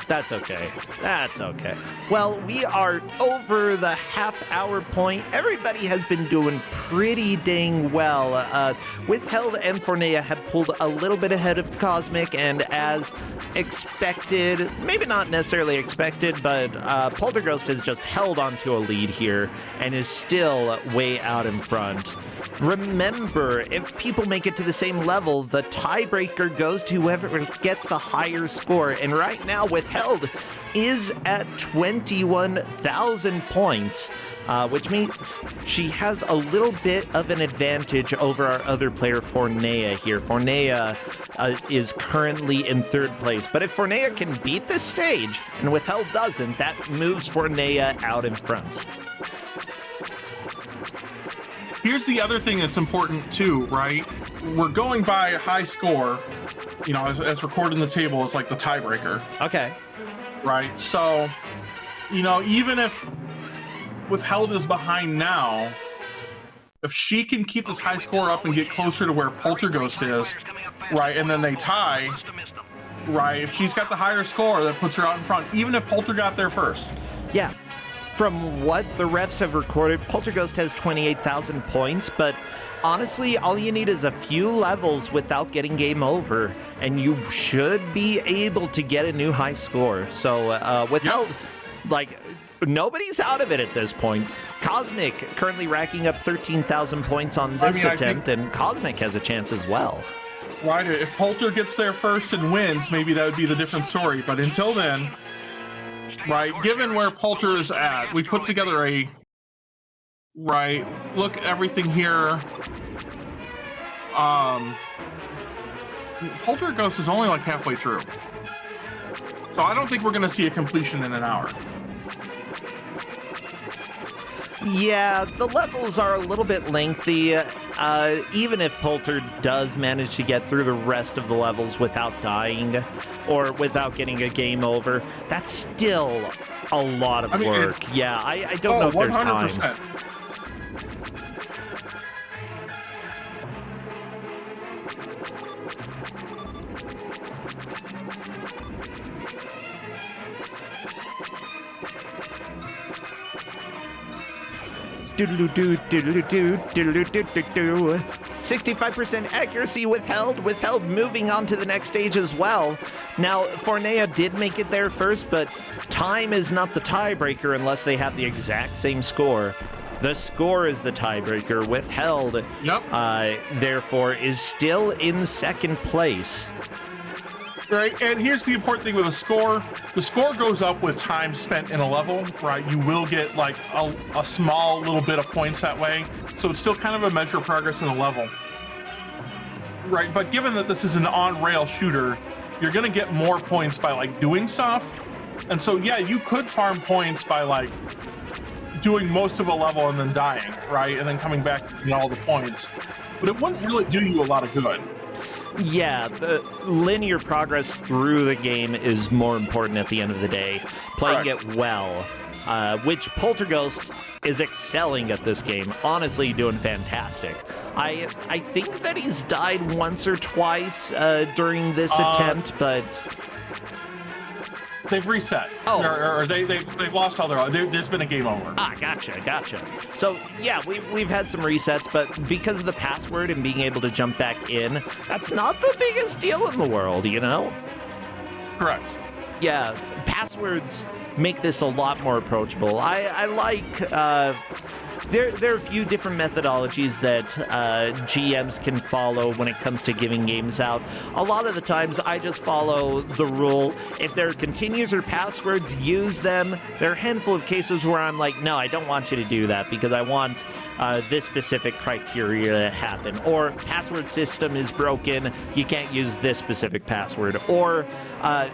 That's okay. That's okay. Well, we are over the half-hour point. Everybody has been doing pretty dang well. Withheld and Fornea have pulled a little bit ahead of Cosmic, and as expected, maybe not necessarily expected, but Poltergeist has just held onto a lead here and is still way out in front. Remember, if people make it to the same level, the tiebreaker goes to whoever gets the higher score. And right now, Withheld is at 21,000 points, which means she has a little bit of an advantage over our other player, Fornea here. Fornea is currently in 3rd place. But if Fornea can beat this stage, and Withheld doesn't, that moves Fornea out in front. Here's the other thing that's important too, right? We're going by a high score, you know, as recorded in the table is like the tiebreaker. Okay. Right? So, you know, even if Withheld is behind now, if she can keep this high score up and get closer to where Polterghost is, right, and then they tie, right, if she's got the higher score, that puts her out in front, even if Polter got there first. Yeah. From what the refs have recorded, Polterghost has 28,000 points, but honestly, all you need is a few levels without getting game over, and you should be able to get a new high score. So, Withheld, like, nobody's out of it at this point. Cosmic currently racking up 13,000 points on this attempt, and Cosmic has a chance as well. Right, if Polter gets there first and wins, maybe that would be the different story, but until then, right, given where Polter is at, we put together a, right, look at everything here. Polterghost is only like halfway through. So I don't think we're gonna see a completion in an hour. Yeah, the levels are a little bit lengthy. Even if Polter does manage to get through the rest of the levels without dying or without getting a game over, that's still a lot of work. Yeah, I don't know if there's 100%. time. Doodle-doo, doodle-doo, doodle-doo, 65% accuracy Withheld moving on to the next stage as well. Now, Fornea did make it there first, but time is not the tiebreaker unless they have the exact same score. The score is the tiebreaker. Withheld, therefore, is still in 2nd place. Right, and here's the important thing with a score. The score goes up with time spent in a level, right? You will get like a small little bit of points that way. So it's still kind of a measure of progress in a level. Right, but given that this is an on-rail shooter, you're gonna get more points by like doing stuff. And so yeah, you could farm points by like doing most of a level and then dying, right? And then coming back and all the points. But it wouldn't really do you a lot of good. Yeah, the linear progress through the game is more important at the end of the day. Playing it well, which Polterghost is excelling at this game. Honestly, doing fantastic. I think that he's died once or twice during this attempt, but they've reset. Oh, or they've lost all their. There's been a game over. Ah, gotcha. So yeah, we've had some resets, but because of the password and being able to jump back in, that's not the biggest deal in the world, you know? Correct. Yeah, passwords make this a lot more approachable. I like. There are a few different methodologies that GMs can follow when it comes to giving games out. A lot of the times, I just follow the rule. If there are continues or passwords, use them. There are a handful of cases where I'm like, no, I don't want you to do that because I want this specific criteria to happen. Or password system is broken, you can't use this specific password. Or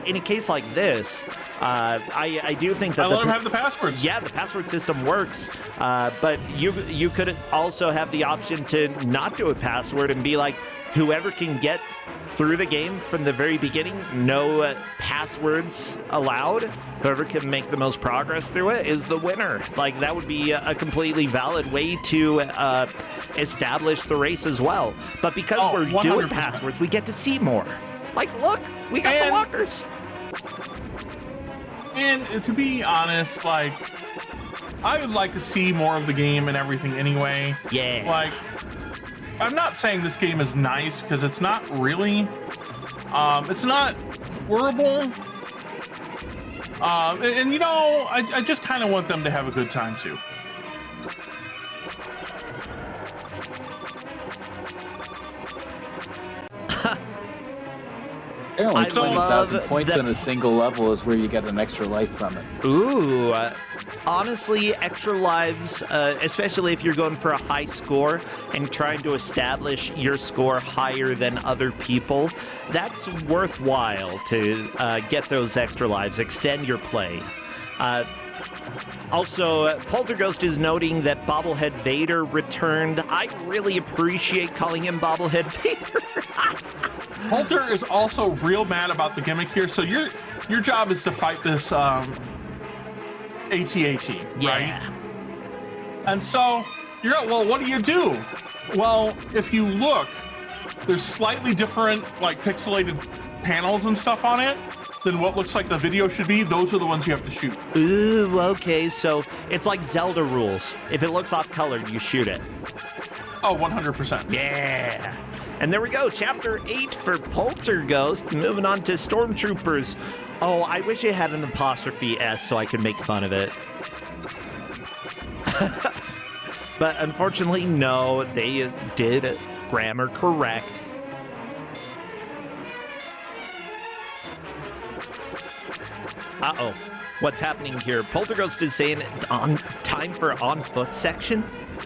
in a case like this, I do think that I let them have the passwords. Yeah, the password system works, but you could also have the option to not do a password and be like, whoever can get through the game from the very beginning, no passwords allowed. Whoever can make the most progress through it is the winner. Like, that would be a completely valid way to establish the race as well. But because we're 100%. Doing passwords, we get to see more. Like, look, we got the walkers. And to be honest, like, I would like to see more of the game and everything anyway. Yeah. Like, I'm not saying this game is nice, because it's not really. It's not horrible. And you know, I just kind of want them to have a good time too. Apparently, I 20,000 love points that- in a single level is where you get an extra life from it. Ooh, honestly, extra lives, especially if you're going for a high score and trying to establish your score higher than other people, that's worthwhile to get those extra lives, extend your play. Also, Polterghost is noting that Bobblehead Vader returned. I really appreciate calling him Bobblehead Vader. Polter is also real mad about the gimmick here. So your job is to fight this AT-AT, Yeah. right? And so you're like, well, what do you do? Well, if you look, there's slightly different, like, pixelated panels and stuff on it than what looks like the video should be. Those are the ones you have to shoot. Ooh, okay, so it's like Zelda rules. If it looks off-colored, you shoot it. Oh, 100%. Yeah. And there we go, Chapter 8 for Polterghost. Moving on to Stormtroopers. Oh, I wish it had an apostrophe S so I could make fun of it. But unfortunately, no, they did grammar correct. Uh-oh. What's happening here? Polterghost is saying on time for on-foot section?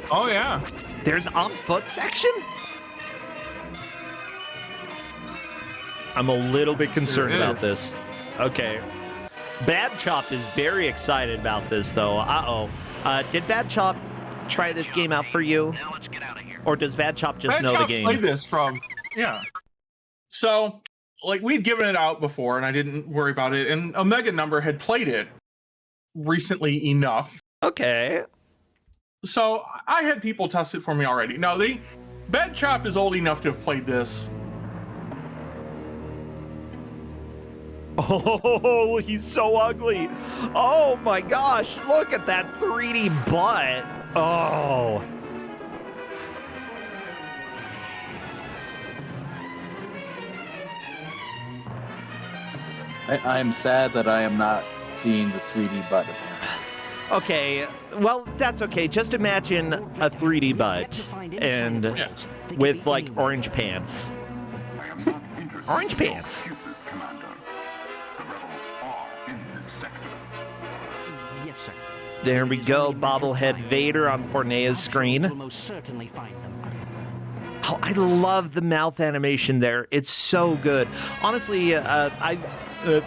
Oh, yeah. There's on-foot section? I'm a little bit concerned about this. Okay. Bad Chop is very excited about this, though. Uh-oh. Did Bad Chop try this game out for you? Or does Bad Chop just know the game? Played this from, yeah. So, like, we'd given it out before, and I didn't worry about it, and Omega Number had played it recently enough. Okay. So, I had people test it for me already. Now, Bad Chop is old enough to have played this. Oh, he's so ugly. Oh my gosh, look at that 3D butt. Oh. I'm sad that I am not seeing the 3D butt apparently. Okay, well, that's okay. Just imagine a 3D butt and with like orange pants. Orange pants. Yes, sir. There we go, Bobblehead Vader on Fornea's screen. We'll most certainly find them. Oh, I love the mouth animation there. It's so good. Honestly,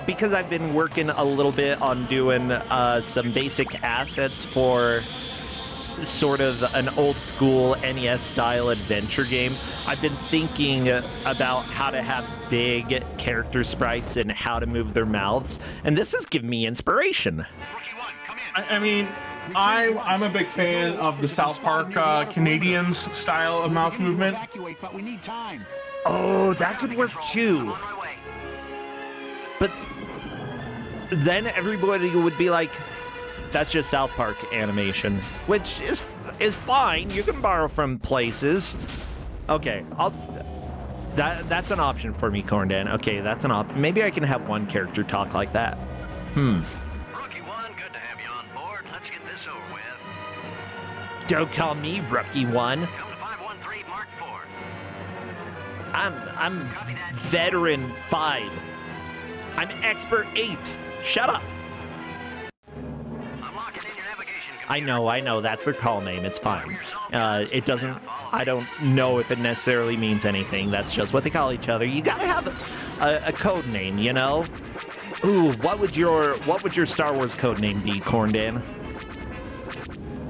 because I've been working a little bit on doing some basic assets for sort of an old school NES style adventure game, I've been thinking about how to have big character sprites and how to move their mouths, and this has given me inspiration. I mean, I'm a big fan of the South Park Canadians style of mouth movement. But we need time. Oh, that could work too. But then everybody would be like, that's just South Park animation, which is fine. You can borrow from places. Okay, that's an option for me, Corndan. Okay, that's an option. Maybe I can have one character talk like that. Rookie One, good to have you on board. Let's get this over with. Don't call me Rookie One. Come to 513 Mark 4. I'm Veteran 5. I'm Expert 8. Shut up. I'm locking in your navigation computer. I know. That's their call name. It's fine. It doesn't. I don't know if it necessarily means anything. That's just what they call each other. You gotta have a code name, you know. Ooh, what would your Star Wars code name be, Corndan?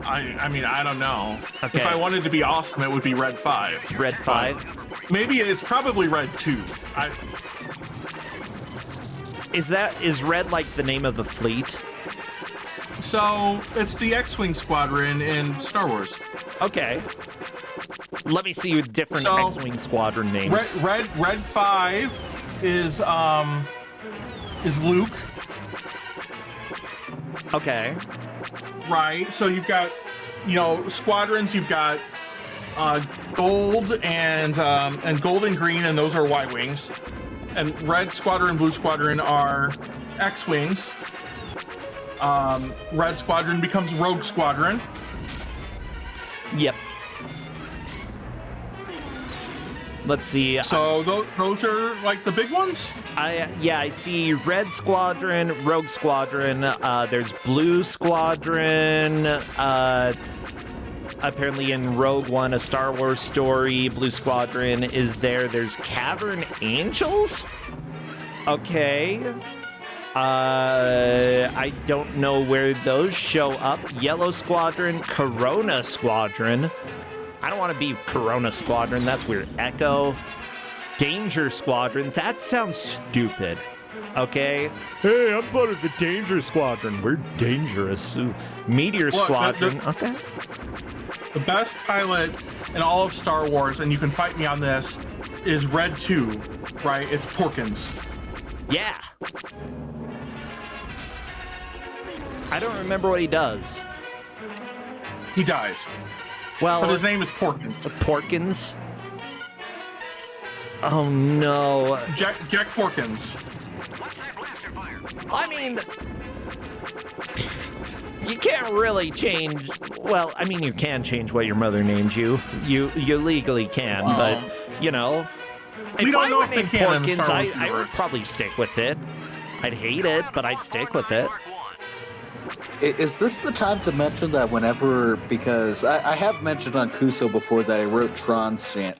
I mean, I don't know. Okay. If I wanted to be awesome, it would be Red 5. Red 5. Maybe it's probably Red 2. Is Red like the name of the fleet? So it's the X-Wing Squadron in Star Wars. Okay. Let me see different So, X-Wing squadron names. Red 5 is Luke. Okay. Right. So you've got, squadrons. You've got gold and gold and green, and those are Y-wings. And red squadron and blue squadron are X-wings. Red squadron becomes rogue squadron. Yep. let's see. So those are like the big ones? I see Red Squadron, Rogue Squadron, there's Blue Squadron, apparently in Rogue One, A Star Wars Story, Blue Squadron is there. There's Cavern Angels? Okay. I don't know where those show up. Yellow Squadron, Corona Squadron. I don't want to be Corona Squadron. That's weird. Echo. Danger Squadron. That sounds stupid. Okay. Hey, I'm part of the Danger Squadron. We're dangerous. Ooh. Meteor Squadron. Okay. The best pilot in all of Star Wars, and you can fight me on this, is Red 2, right? It's Porkins. Yeah. I don't remember what he does. He dies. Well, but his name is Porkins. Porkins? Oh no. Jack Porkins. I mean, you can't really change. Well, I mean, you can change what your mother named you. You legally can, but you know, if I were named Porkins, I would probably stick with it. I'd hate it, but I'd stick with it. Is this the time to mention that whenever, because I have mentioned on Kuso before that I wrote Tron's fan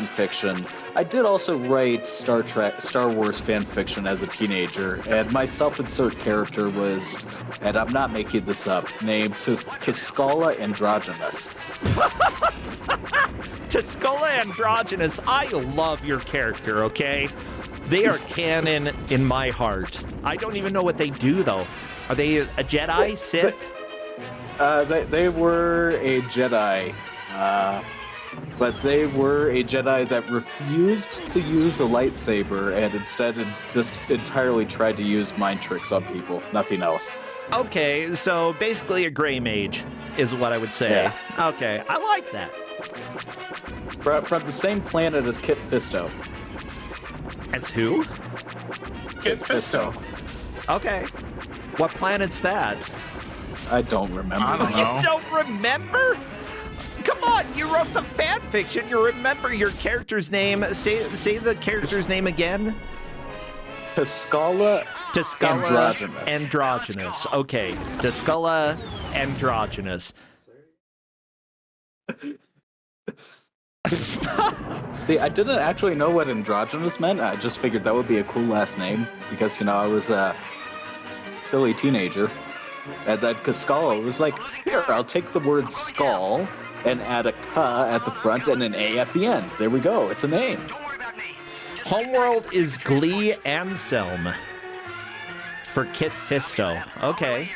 fiction. I did also write Star Wars fan fiction as a teenager, and my self-insert character was, and I'm not making this up, named Kuscola Androgynous. Tuscola Androgynous, I love your character, okay? They are canon in my heart. I don't even know what they do, though. Are they a Jedi, Sith? They were a Jedi, but they were a Jedi that refused to use a lightsaber and instead just entirely tried to use mind tricks on people, nothing else. Okay, so basically a gray mage is what I would say. Yeah. Okay, I like that. From the same planet as Kit Fisto. As who? Kit Fisto. Okay. What planet's that? I don't remember. I don't know. You don't remember? Come on, you wrote the fan fiction. You remember your character's name. Say the character's name again. Tuscola Androgynous. Okay. Tuscola Androgynous. See, I didn't actually know what androgynous meant. I just figured that would be a cool last name because, you know, I was a silly teenager. And then Kuscola was like, here, I'll take the word skull and add a K at the front and an A at the end. There we go. It's a name. Homeworld is Glee Anselm for Kit Fisto. Okay.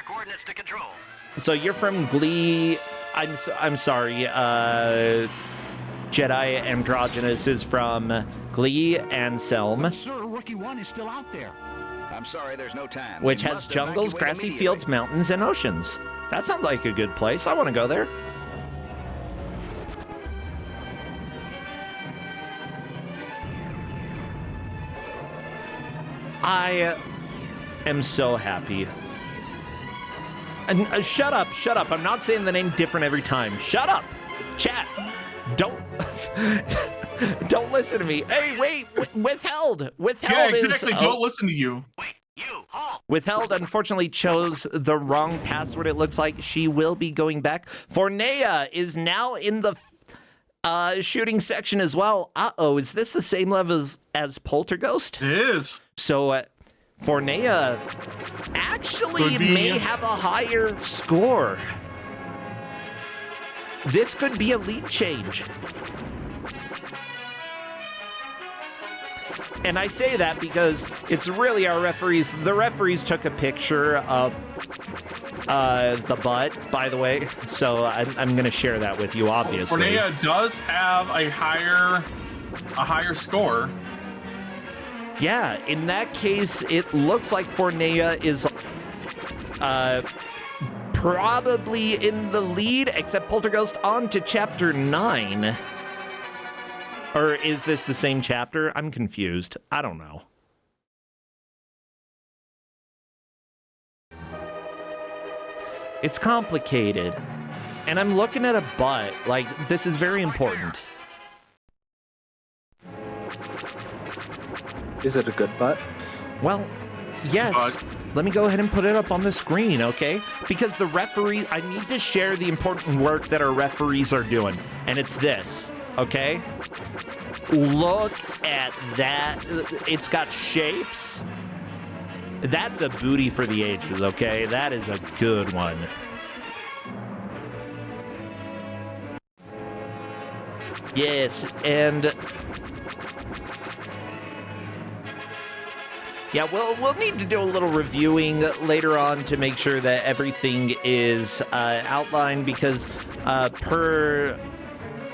So you're from Glee. I'm sorry. Jedi Androgynous is from Glee Anselm. Sir, Rookie One is still out there. I'm sorry, there's no time. Which has jungles, grassy fields, mountains, and oceans. That sounds like a good place. I want to go there. I am so happy. And shut up. I'm not saying the name different every time. Shut up. Chat. Don't listen to me. Hey, wait. Withheld. Yeah, exactly. Don't listen to you. Withheld unfortunately chose the wrong password. It looks like she will be going back. Fornea is now in the shooting section as well. Uh-oh, is this the same level as Poltergeist? It is. So Fornea actually may have a higher score. This could be a lead change. And I say that because it's really our referees. The referees took a picture of the butt, by the way. So I'm going to share that with you, obviously. Fornea does have a higher score. Yeah, in that case, it looks like Fornea is probably in the lead, except Poltergeist on to chapter 9. Or is this the same chapter? I'm confused. I don't know. It's complicated. And I'm looking at a butt. Like, this is very important. Is it a good butt? Well, yes. Let me go ahead and put it up on the screen, okay? Because the referee, I need to share the important work that our referees are doing, and it's this, okay? Look at that. It's got shapes. That's a booty for the ages, okay? That is a good one. Yes, and yeah, we'll need to do a little reviewing later on to make sure that everything is outlined, because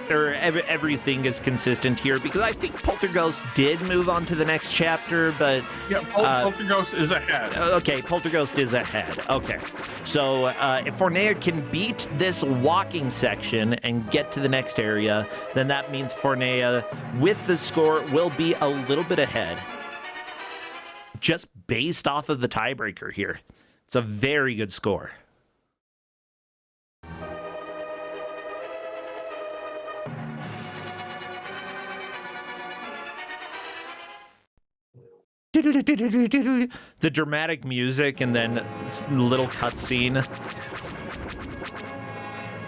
everything is consistent here, because I think Poltergeist did move on to the next chapter, but yeah, Poltergeist is ahead. Okay, Poltergeist is ahead. Okay, so if Fornea can beat this walking section and get to the next area, then that means Fornea, with the score, will be a little bit ahead. Just based off of the tiebreaker here. It's a very good score. The dramatic music and then little cutscene.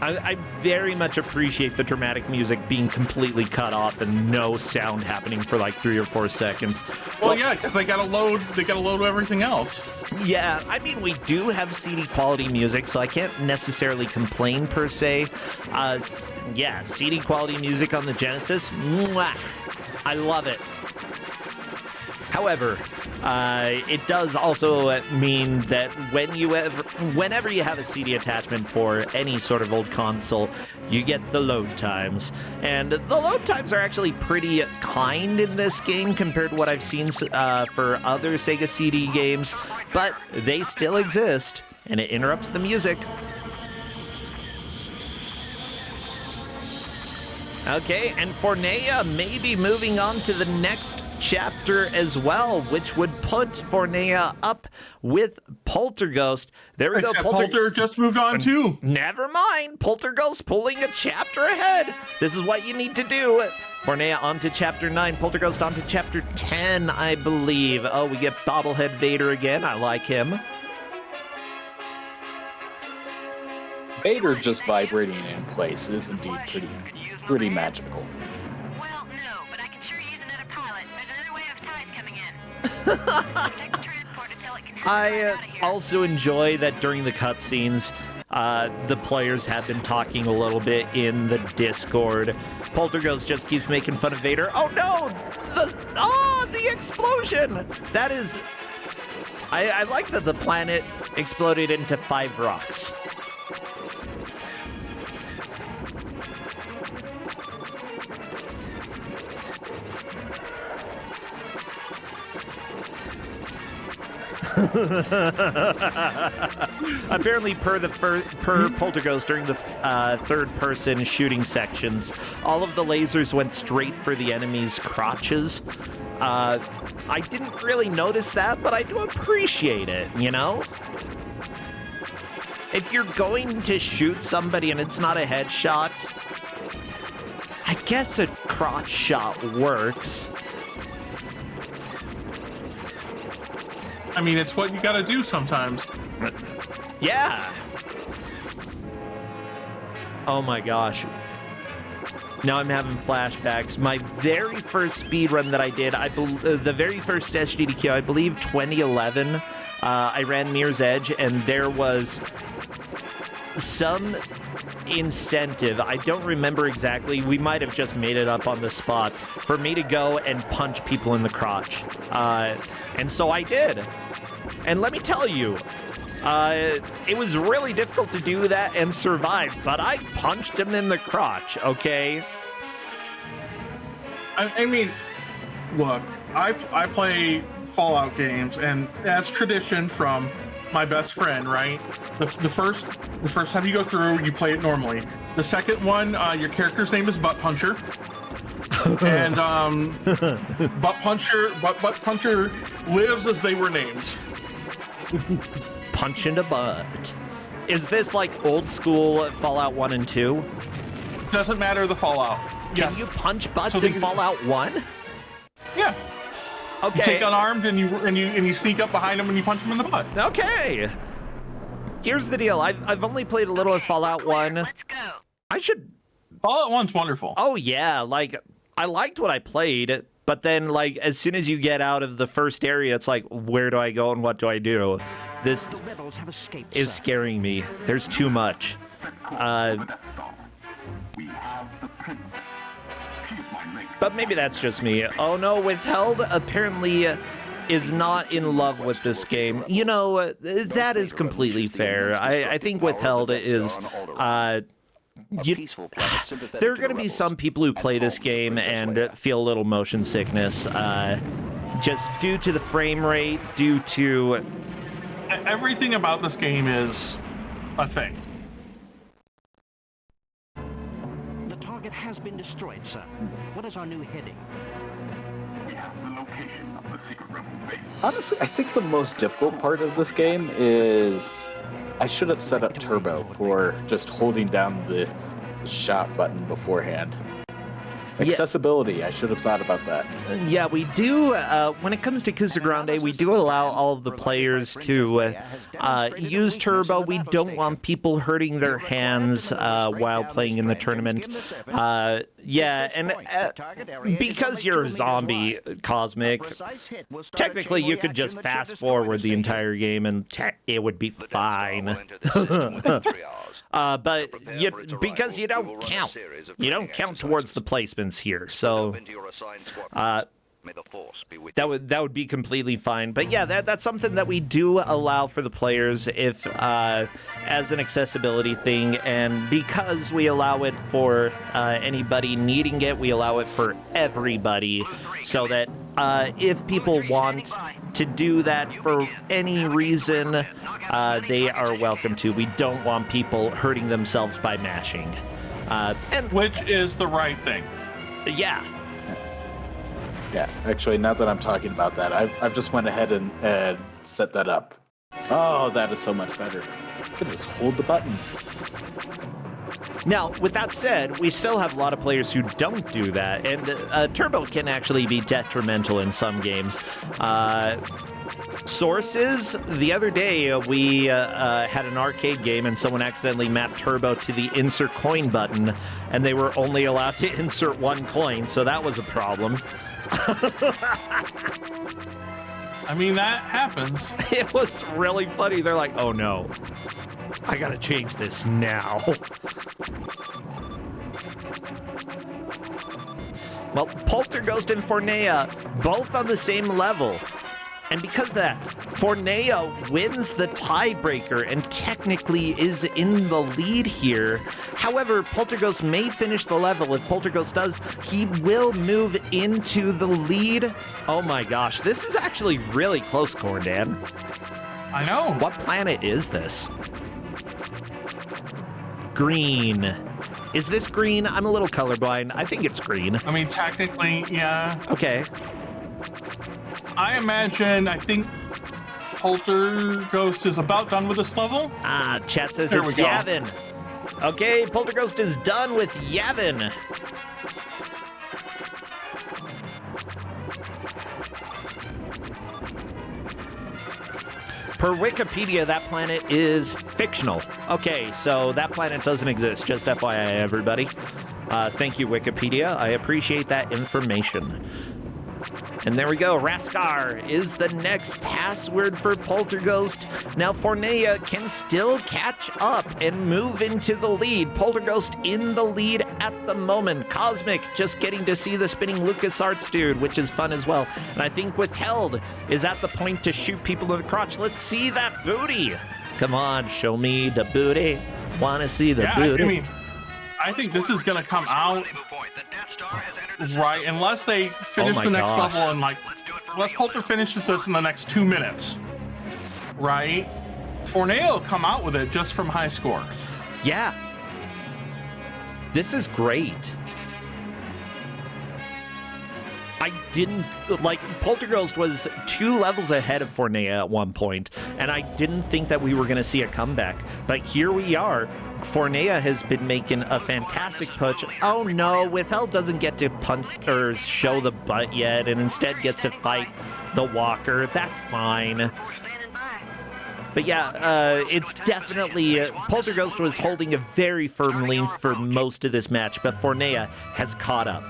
I very much appreciate the dramatic music being completely cut off and no sound happening for like 3 or 4 seconds. Well, yeah, because they gotta load everything else. Yeah, I mean, we do have CD quality music, so I can't necessarily complain per se. Yeah, CD quality music on the Genesis, mwah, I love it. However, it does also mean that whenever you have a CD attachment for any sort of old console, you get the load times. And the load times are actually pretty kind in this game compared to what I've seen for other Sega CD games, but they still exist, and it interrupts the music. Okay, and Fornea may be moving on to the next chapter as well, which would put Fornea up with Poltergeist. There we go. Polter just moved on too. Never mind. Poltergeist pulling a chapter ahead. This is what you need to do. Fornea on to chapter 9. Poltergeist on to chapter 10, I believe. Oh, we get Bobblehead Vader again. I like him. Vader just vibrating in place is indeed pretty magical. Well, no, but I can sure use another pilot. There's another way of tide coming in. Take the transport until it can I out of here. also enjoy that during the cutscenes, the players have been talking a little bit in the Discord. Poltergeist just keeps making fun of Vader. Oh no! The explosion! That is... I like that the planet exploded into 5 rocks. Apparently, per Poltergeist, during the third-person shooting sections, all of the lasers went straight for the enemy's crotches. I didn't really notice that, but I do appreciate it, you know? If you're going to shoot somebody and it's not a headshot, I guess a crotch shot works. I mean, it's what you gotta do sometimes. Yeah. Oh my gosh. Now I'm having flashbacks. My very first speedrun that I did, the very first SGDQ, I believe 2011, I ran Mirror's Edge, and there was some incentive, I don't remember exactly, we might have just made it up on the spot, for me to go and punch people in the crotch. And so I did. And let me tell you, it was really difficult to do that and survive, but I punched him in the crotch, okay? I mean, look, I play Fallout games, and as tradition from my best friend, right? The first time you go through, you play it normally. The second one, your character's name is Butt Puncher. And Butt Puncher lives as they were named. Punch in the butt. Is this like old school Fallout 1 and 2? Doesn't matter the Fallout. Can you punch butts in Fallout 1? Yeah. Okay. You take unarmed and you sneak up behind him and you punch him in the butt. Okay. Here's the deal. I've only played a little of Fallout 1. Let's go. I should. Fallout 1's wonderful. Oh yeah, like I liked what I played, but then like as soon as you get out of the first area, it's like, where do I go and what do I do? This The rebels have escaped, is sir. scaring me. There's too much. But maybe that's just me. Oh no, Withheld apparently is not in love with this game. You know, that is completely fair. I think Withheld is there are going to be some people who play this game and feel a little motion sickness, just due to the frame rate, due to Everything about this game is a thing. The target has been destroyed, sir. What is our new heading? Honestly, I think the most difficult part of this game is I should have set up turbo for just holding down the shot button beforehand. Accessibility, I should have thought about that. Yeah, we do, when it comes to Kusogrand8, we do allow all of the players to use turbo. We don't want people hurting their hands while playing in the tournament. Yeah, and because you're a zombie, Cosmic, technically you could just fast forward the entire game and it would be fine. But because you don't count towards the placements here, so that would be completely fine. But yeah, that's something that we do allow for the players if as an accessibility thing, and because we allow it for anybody needing it, we allow it for everybody, so that if people want to do that for any reason, they are welcome to. We don't want people hurting themselves by mashing. Which is the right thing. Yeah. Yeah, actually, now that I'm talking about that, I've just went ahead and set that up. Oh, that is so much better. I can just hold the button. Now, with that said, we still have a lot of players who don't do that, and turbo can actually be detrimental in some games. Sources, the other day we had an arcade game and someone accidentally mapped turbo to the insert coin button, and they were only allowed to insert one coin, so that was a problem. I mean, that happens. It was really funny. They're like, oh no, I gotta change this now. Well, Polterghost and Fornea, both on the same level. And because of that, Fornea wins the tiebreaker and technically is in the lead here. However, Polterghost may finish the level. If Polterghost does, he will move into the lead. Oh my gosh, this is actually really close, Corndan. I know. What planet is this? Green. Is this green? I'm a little colorblind. I think it's green. I mean, technically, yeah. Okay. I think Polterghost is about done with this level. Chat says There it's we go. Yavin. Okay, Polterghost is done with Yavin. Per Wikipedia, that planet is fictional. Okay, so that planet doesn't exist, just FYI, everybody. Thank you, Wikipedia. I appreciate that information. And there we go. Raskar is the next password for Polterghost. Now, Fornea can still catch up and move into the lead. Polterghost in the lead at the moment. Cosmic just getting to see the spinning LucasArts dude, which is fun as well. And I think Withheld is at the point to shoot people in the crotch. Let's see that booty. Come on, show me the booty. Want to see the booty? I mean, I think this is going to come out right, unless they finish the next level and unless Polter finishes this in the next 2 minutes, right? Fornea will come out with it just from high score. Yeah. This is great. I didn't, like, Poltergeist was 2 levels ahead of Fornea at one point, and I didn't think that we were going to see a comeback. But here we are. Fornea has been making a fantastic push. Oh no, Withheld doesn't get to punch or show the butt yet, and instead gets to fight the walker. That's fine. But yeah, it's definitely, Poltergeist was holding a very firm lead for most of this match, but Fornea has caught up.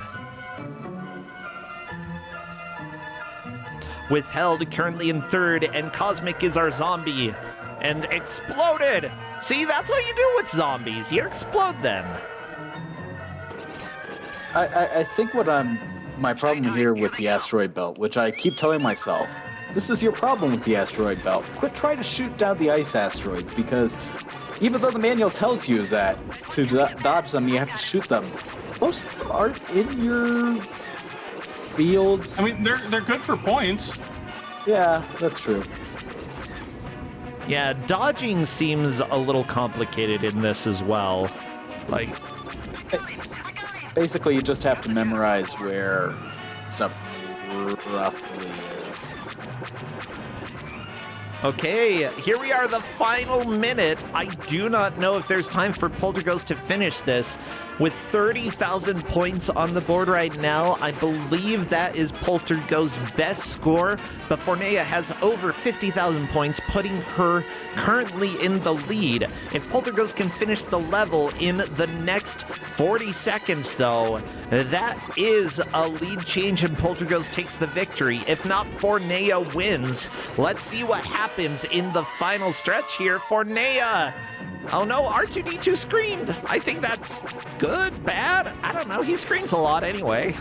Withheld currently in 3rd, and Cosmic is our zombie. And exploded! See, that's what you do with zombies. You explode them. I think my problem here with the asteroid belt, which I keep telling myself, this is your problem with the asteroid belt. Quit trying to shoot down the ice asteroids, because even though the manual tells you that to dodge them, you have to shoot them, most of them aren't in your fields. I mean, they're good for points. Yeah, that's true. Yeah, dodging seems a little complicated in this as well. Like, basically, you just have to memorize where stuff roughly is. okay, here we are, the final minute. I do not know if there's time for Poltergeist to finish this. With 30,000 points on the board right now, I believe that is Poltergeist's best score, but Fornea has over 50,000 points, putting her currently in the lead. If Poltergeist can finish the level in the next 40 seconds, though, that is a lead change and Poltergeist takes the victory. If not, Fornea wins. Let's see what happens in the final stretch here. Fornea! Oh no, R2-D2 screamed. I think that's good, bad. I don't know. He screams a lot anyway.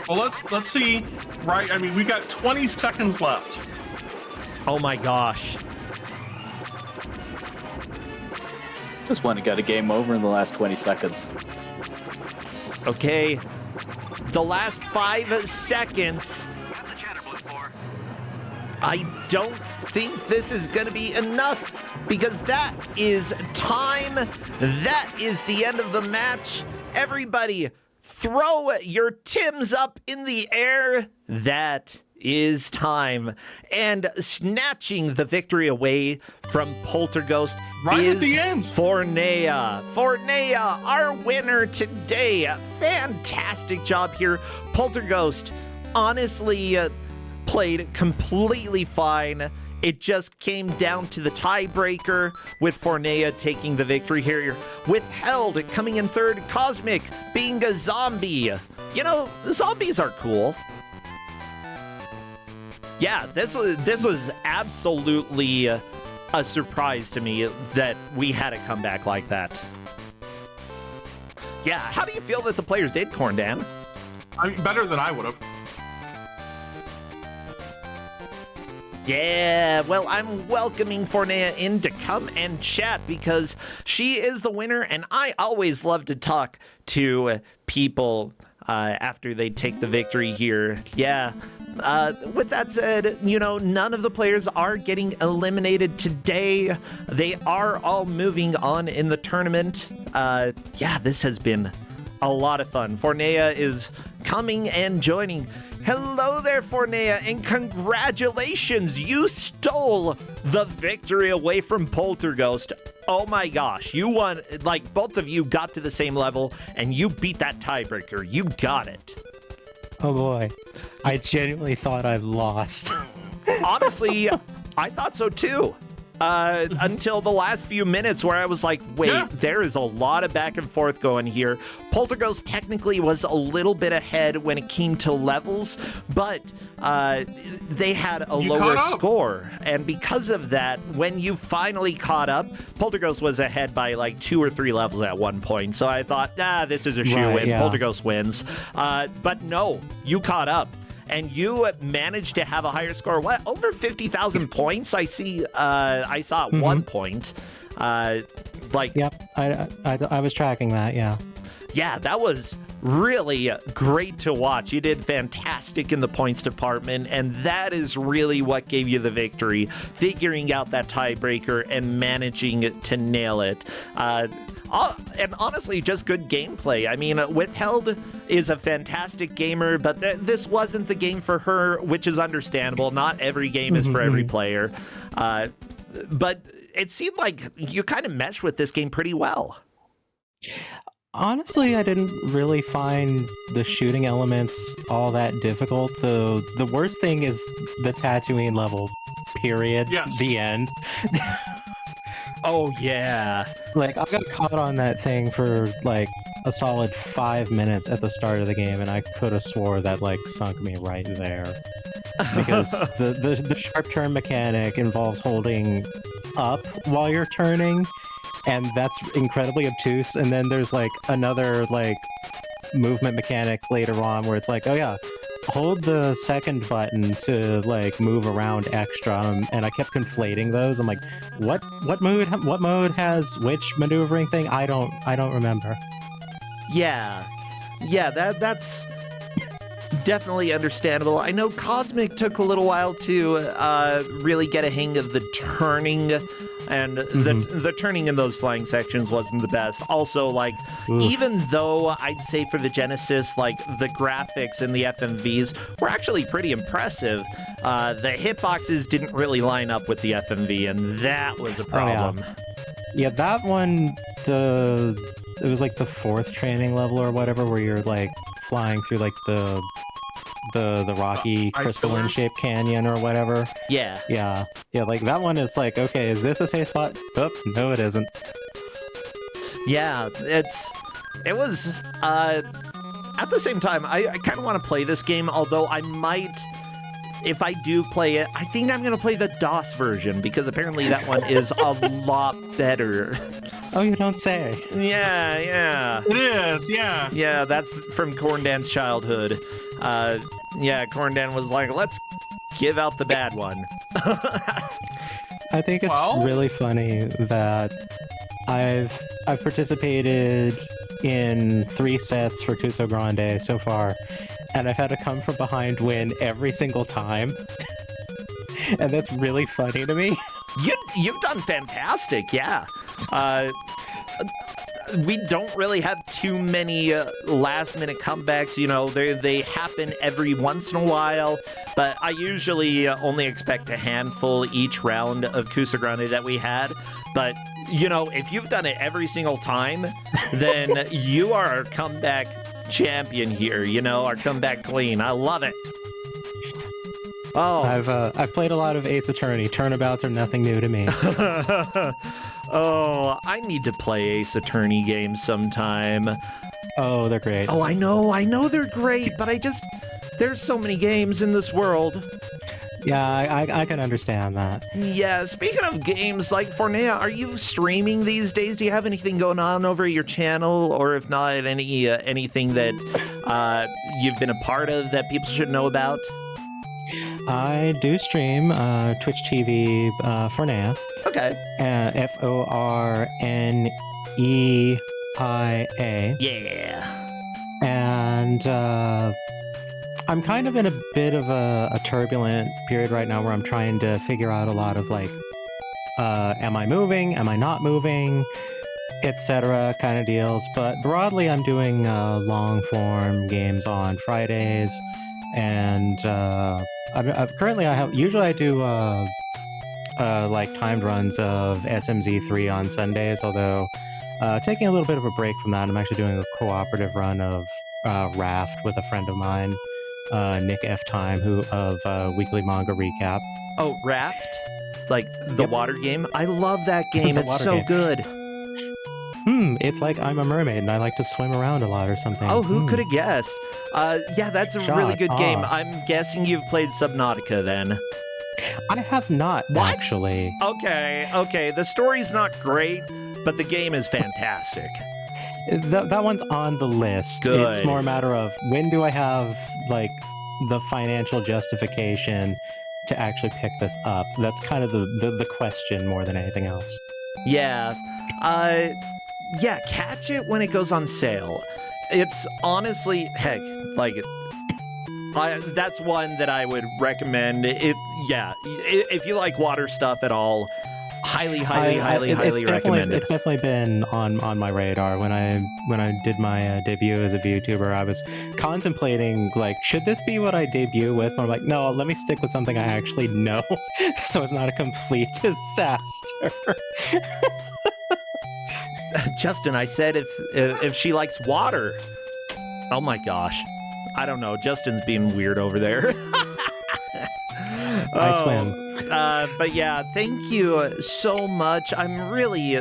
Well, let's see. Right, I mean, we got 20 seconds left. Oh my gosh. Just want to get a game over in the last 20 seconds. Okay. The last 5 seconds. I don't think this is going to be enough, because that is time. That is the end of the match. Everybody, throw your Tims up in the air. That is time. And snatching the victory away from Poltergeist right is at the end. Fornea. Fornea, our winner today. Fantastic job here. Poltergeist, honestly, played completely fine. It just came down to the tiebreaker, with Fornea taking the victory here. Withheld coming in 3rd, Cosmic being a zombie. You know, zombies are cool. Yeah, this was absolutely a surprise to me that we had a comeback like that. Yeah, how do you feel that the players did, Corndan? I mean, better than I would have. Yeah, well, I'm welcoming Fornea in to come and chat, because she is the winner, and I always love to talk to people after they take the victory here. Yeah. With that said, you know, none of the players are getting eliminated today. They are all moving on in the tournament. Yeah, this has been a lot of fun. Fornea is coming and joining. Hello there, Fornea, and congratulations! You stole the victory away from Poltergeist. Oh my gosh, you won. Like, both of you got to the same level, and you beat that tiebreaker. You got it. Oh boy, I genuinely thought I lost. Honestly, I thought so too. Until the last few minutes, where I was like, wait, there is a lot of back and forth going here. Poltergeist technically was a little bit ahead when it came to levels, but they had a lower score. And because of that, when you finally caught up, Poltergeist was ahead by like 2 or 3 levels at one point. So I thought, this is a shoe-in. Yeah. Poltergeist wins. But no, you caught up. And you managed to have a higher score. What? Over 50,000 points? I see. I saw at one point. Like. Yep. I was tracking that. Yeah. Yeah, that was really great to watch. You did fantastic in the points department, and that is really what gave you the victory. Figuring out that tiebreaker and managing to nail it. and honestly, just good gameplay. I mean, Withheld is a fantastic gamer, but this wasn't the game for her, which is understandable. Not every game is for every player. But it seemed like you kind of meshed with this game pretty well. Honestly, I didn't really find the shooting elements all that difficult. The worst thing is the Tatooine level, period. Yes. The end. Oh, yeah. Like, I got caught on that thing for, like, a solid 5 minutes at the start of the game, and I could have swore that, like, sunk me right there. Because the sharp turn mechanic involves holding up while you're turning, and that's incredibly obtuse. And then there's like another like movement mechanic later on where it's like, oh yeah, hold the second button to like move around extra, and I kept conflating those. I'm like, what mode has which maneuvering thing? I don't remember. Yeah, that's definitely understandable. I know Cosmic took a little while to really get a hang of the turning, and the turning in those flying sections wasn't the best. Also, like, even though I'd say for the Genesis, like, the graphics and the FMVs were actually pretty impressive, the hitboxes didn't really line up with the FMV, and that was a problem. Yeah, that one, it was like the 4th training level or whatever, where you're like flying through like the rocky crystalline shaped canyon or whatever. Yeah, like that one is like, okay, is this a safe spot? Oh, no, it isn't. Yeah, it was at the same time, I kind of want to play this game, although I might, if I do play it, I think I'm going to play the DOS version, because apparently that one is a lot better. Oh, you don't say. Yeah. It is, yeah. Yeah, that's from Corndan's childhood. Yeah, Corndan was like, let's give out the bad one. I think it's really funny that I've participated in 3 sets for Kusogrand8 so far, and I've had to come from behind win every single time. And that's really funny to me. You've done fantastic, yeah. We don't really have too many last-minute comebacks. You know, they happen every once in a while, but I usually only expect a handful each round of Kusogrand8 that we had. But, you know, if you've done it every single time, then you are our comeback champion here, you know, our comeback queen. I love it. Oh, I've played a lot of Ace Attorney. Turnabouts are nothing new to me. Oh, I need to play Ace Attorney games sometime. Oh, they're great. Oh, I know they're great, but there's so many games in this world. Yeah, I can understand that. Yeah, speaking of games, like, Fornea, are you streaming these days? Do you have anything going on over your channel? Or if not, anything that you've been a part of that people should know about? I do stream Twitch TV Fornea. Okay. Forneia. Yeah. And I'm kind of in a bit of a turbulent period right now where I'm trying to figure out a lot of like, am I moving? Am I not moving? Etc. kind of deals. But broadly, I'm doing long form games on Fridays, and usually I do like timed runs of SMZ3 on Sundays, although taking a little bit of a break from that. I'm actually doing a cooperative run of Raft with a friend of mine, Nick F. Time, of Weekly Manga Recap. Oh, Raft? Like the water game? I love that game. It's so game. good. It's like I'm a mermaid and I like to swim around a lot or something. Oh, who could have guessed? Yeah, that's a really good game. I'm guessing you've played Subnautica then. I have not, actually. Okay. The story's not great, but the game is fantastic. That one's on the list. Good. It's more a matter of when do I have, like, the financial justification to actually pick this up. That's kind of the question more than anything else. Yeah. Yeah, catch it when it goes on sale. It's honestly, heck, like, that's one that I would recommend. If you like water stuff at all, highly It's recommended. definitely been on my radar. When I did my debut as a VTuber, I was contemplating, like, should this be what I debut with? Or I'm like, no, let me stick with something I actually know, so it's not a complete disaster. Justin, I said if she likes water. Oh my gosh. I don't know. Justin's being weird over there. I swim. But yeah, thank you so much. I'm really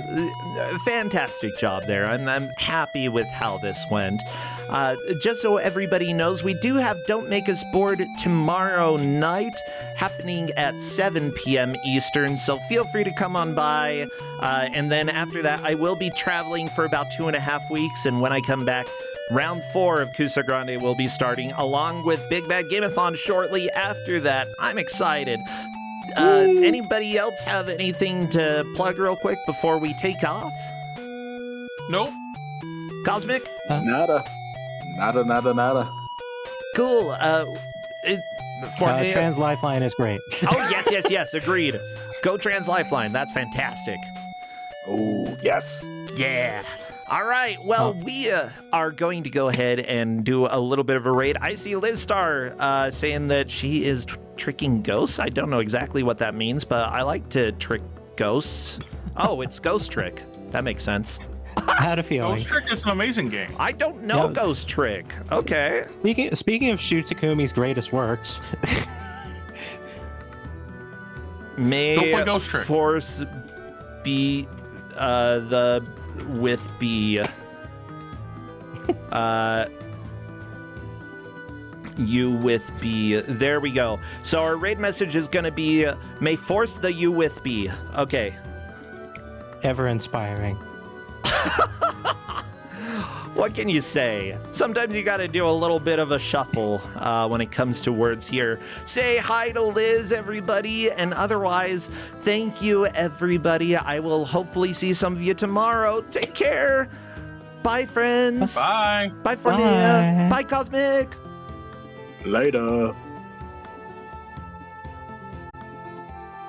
fantastic job there. I'm happy with how this went. Just so everybody knows, we do have Don't Make Us Bored tomorrow night, happening at 7 p.m. Eastern. So feel free to come on by. And then after that, I will be traveling for about 2.5 weeks. And when I come back, Round 4 of Kusogrand8 will be starting, along with Big Bad Gameathon shortly after that. I'm excited. Anybody else have anything to plug real quick before we take off? Nope. Cosmic? Nada. Cool. Trans Lifeline is great. Oh, yes, agreed. Go Trans Lifeline, that's fantastic. Oh, yes. Yeah. All right, well, we are going to go ahead and do a little bit of a raid. I see Liz Star saying that she is tricking ghosts. I don't know exactly what that means, but I like to trick ghosts. Oh, it's Ghost Trick. That makes sense. I had a feeling. Ghost Trick is an amazing game. I don't know Ghost Trick. Okay. Speaking of Shu Takumi's greatest works. May Don't play Ghost Trick. Force be the with B. You with B. There we go. So our raid message is going to be, may force the you with B. Okay. Ever inspiring. What can you say? Sometimes you got to do a little bit of a shuffle when it comes to words here. Say hi to Liz, everybody, and otherwise, thank you, everybody. I will hopefully see some of you tomorrow. Take care. Bye, friends. Bye. Bye, Fornia. Bye, Cosmic. Later.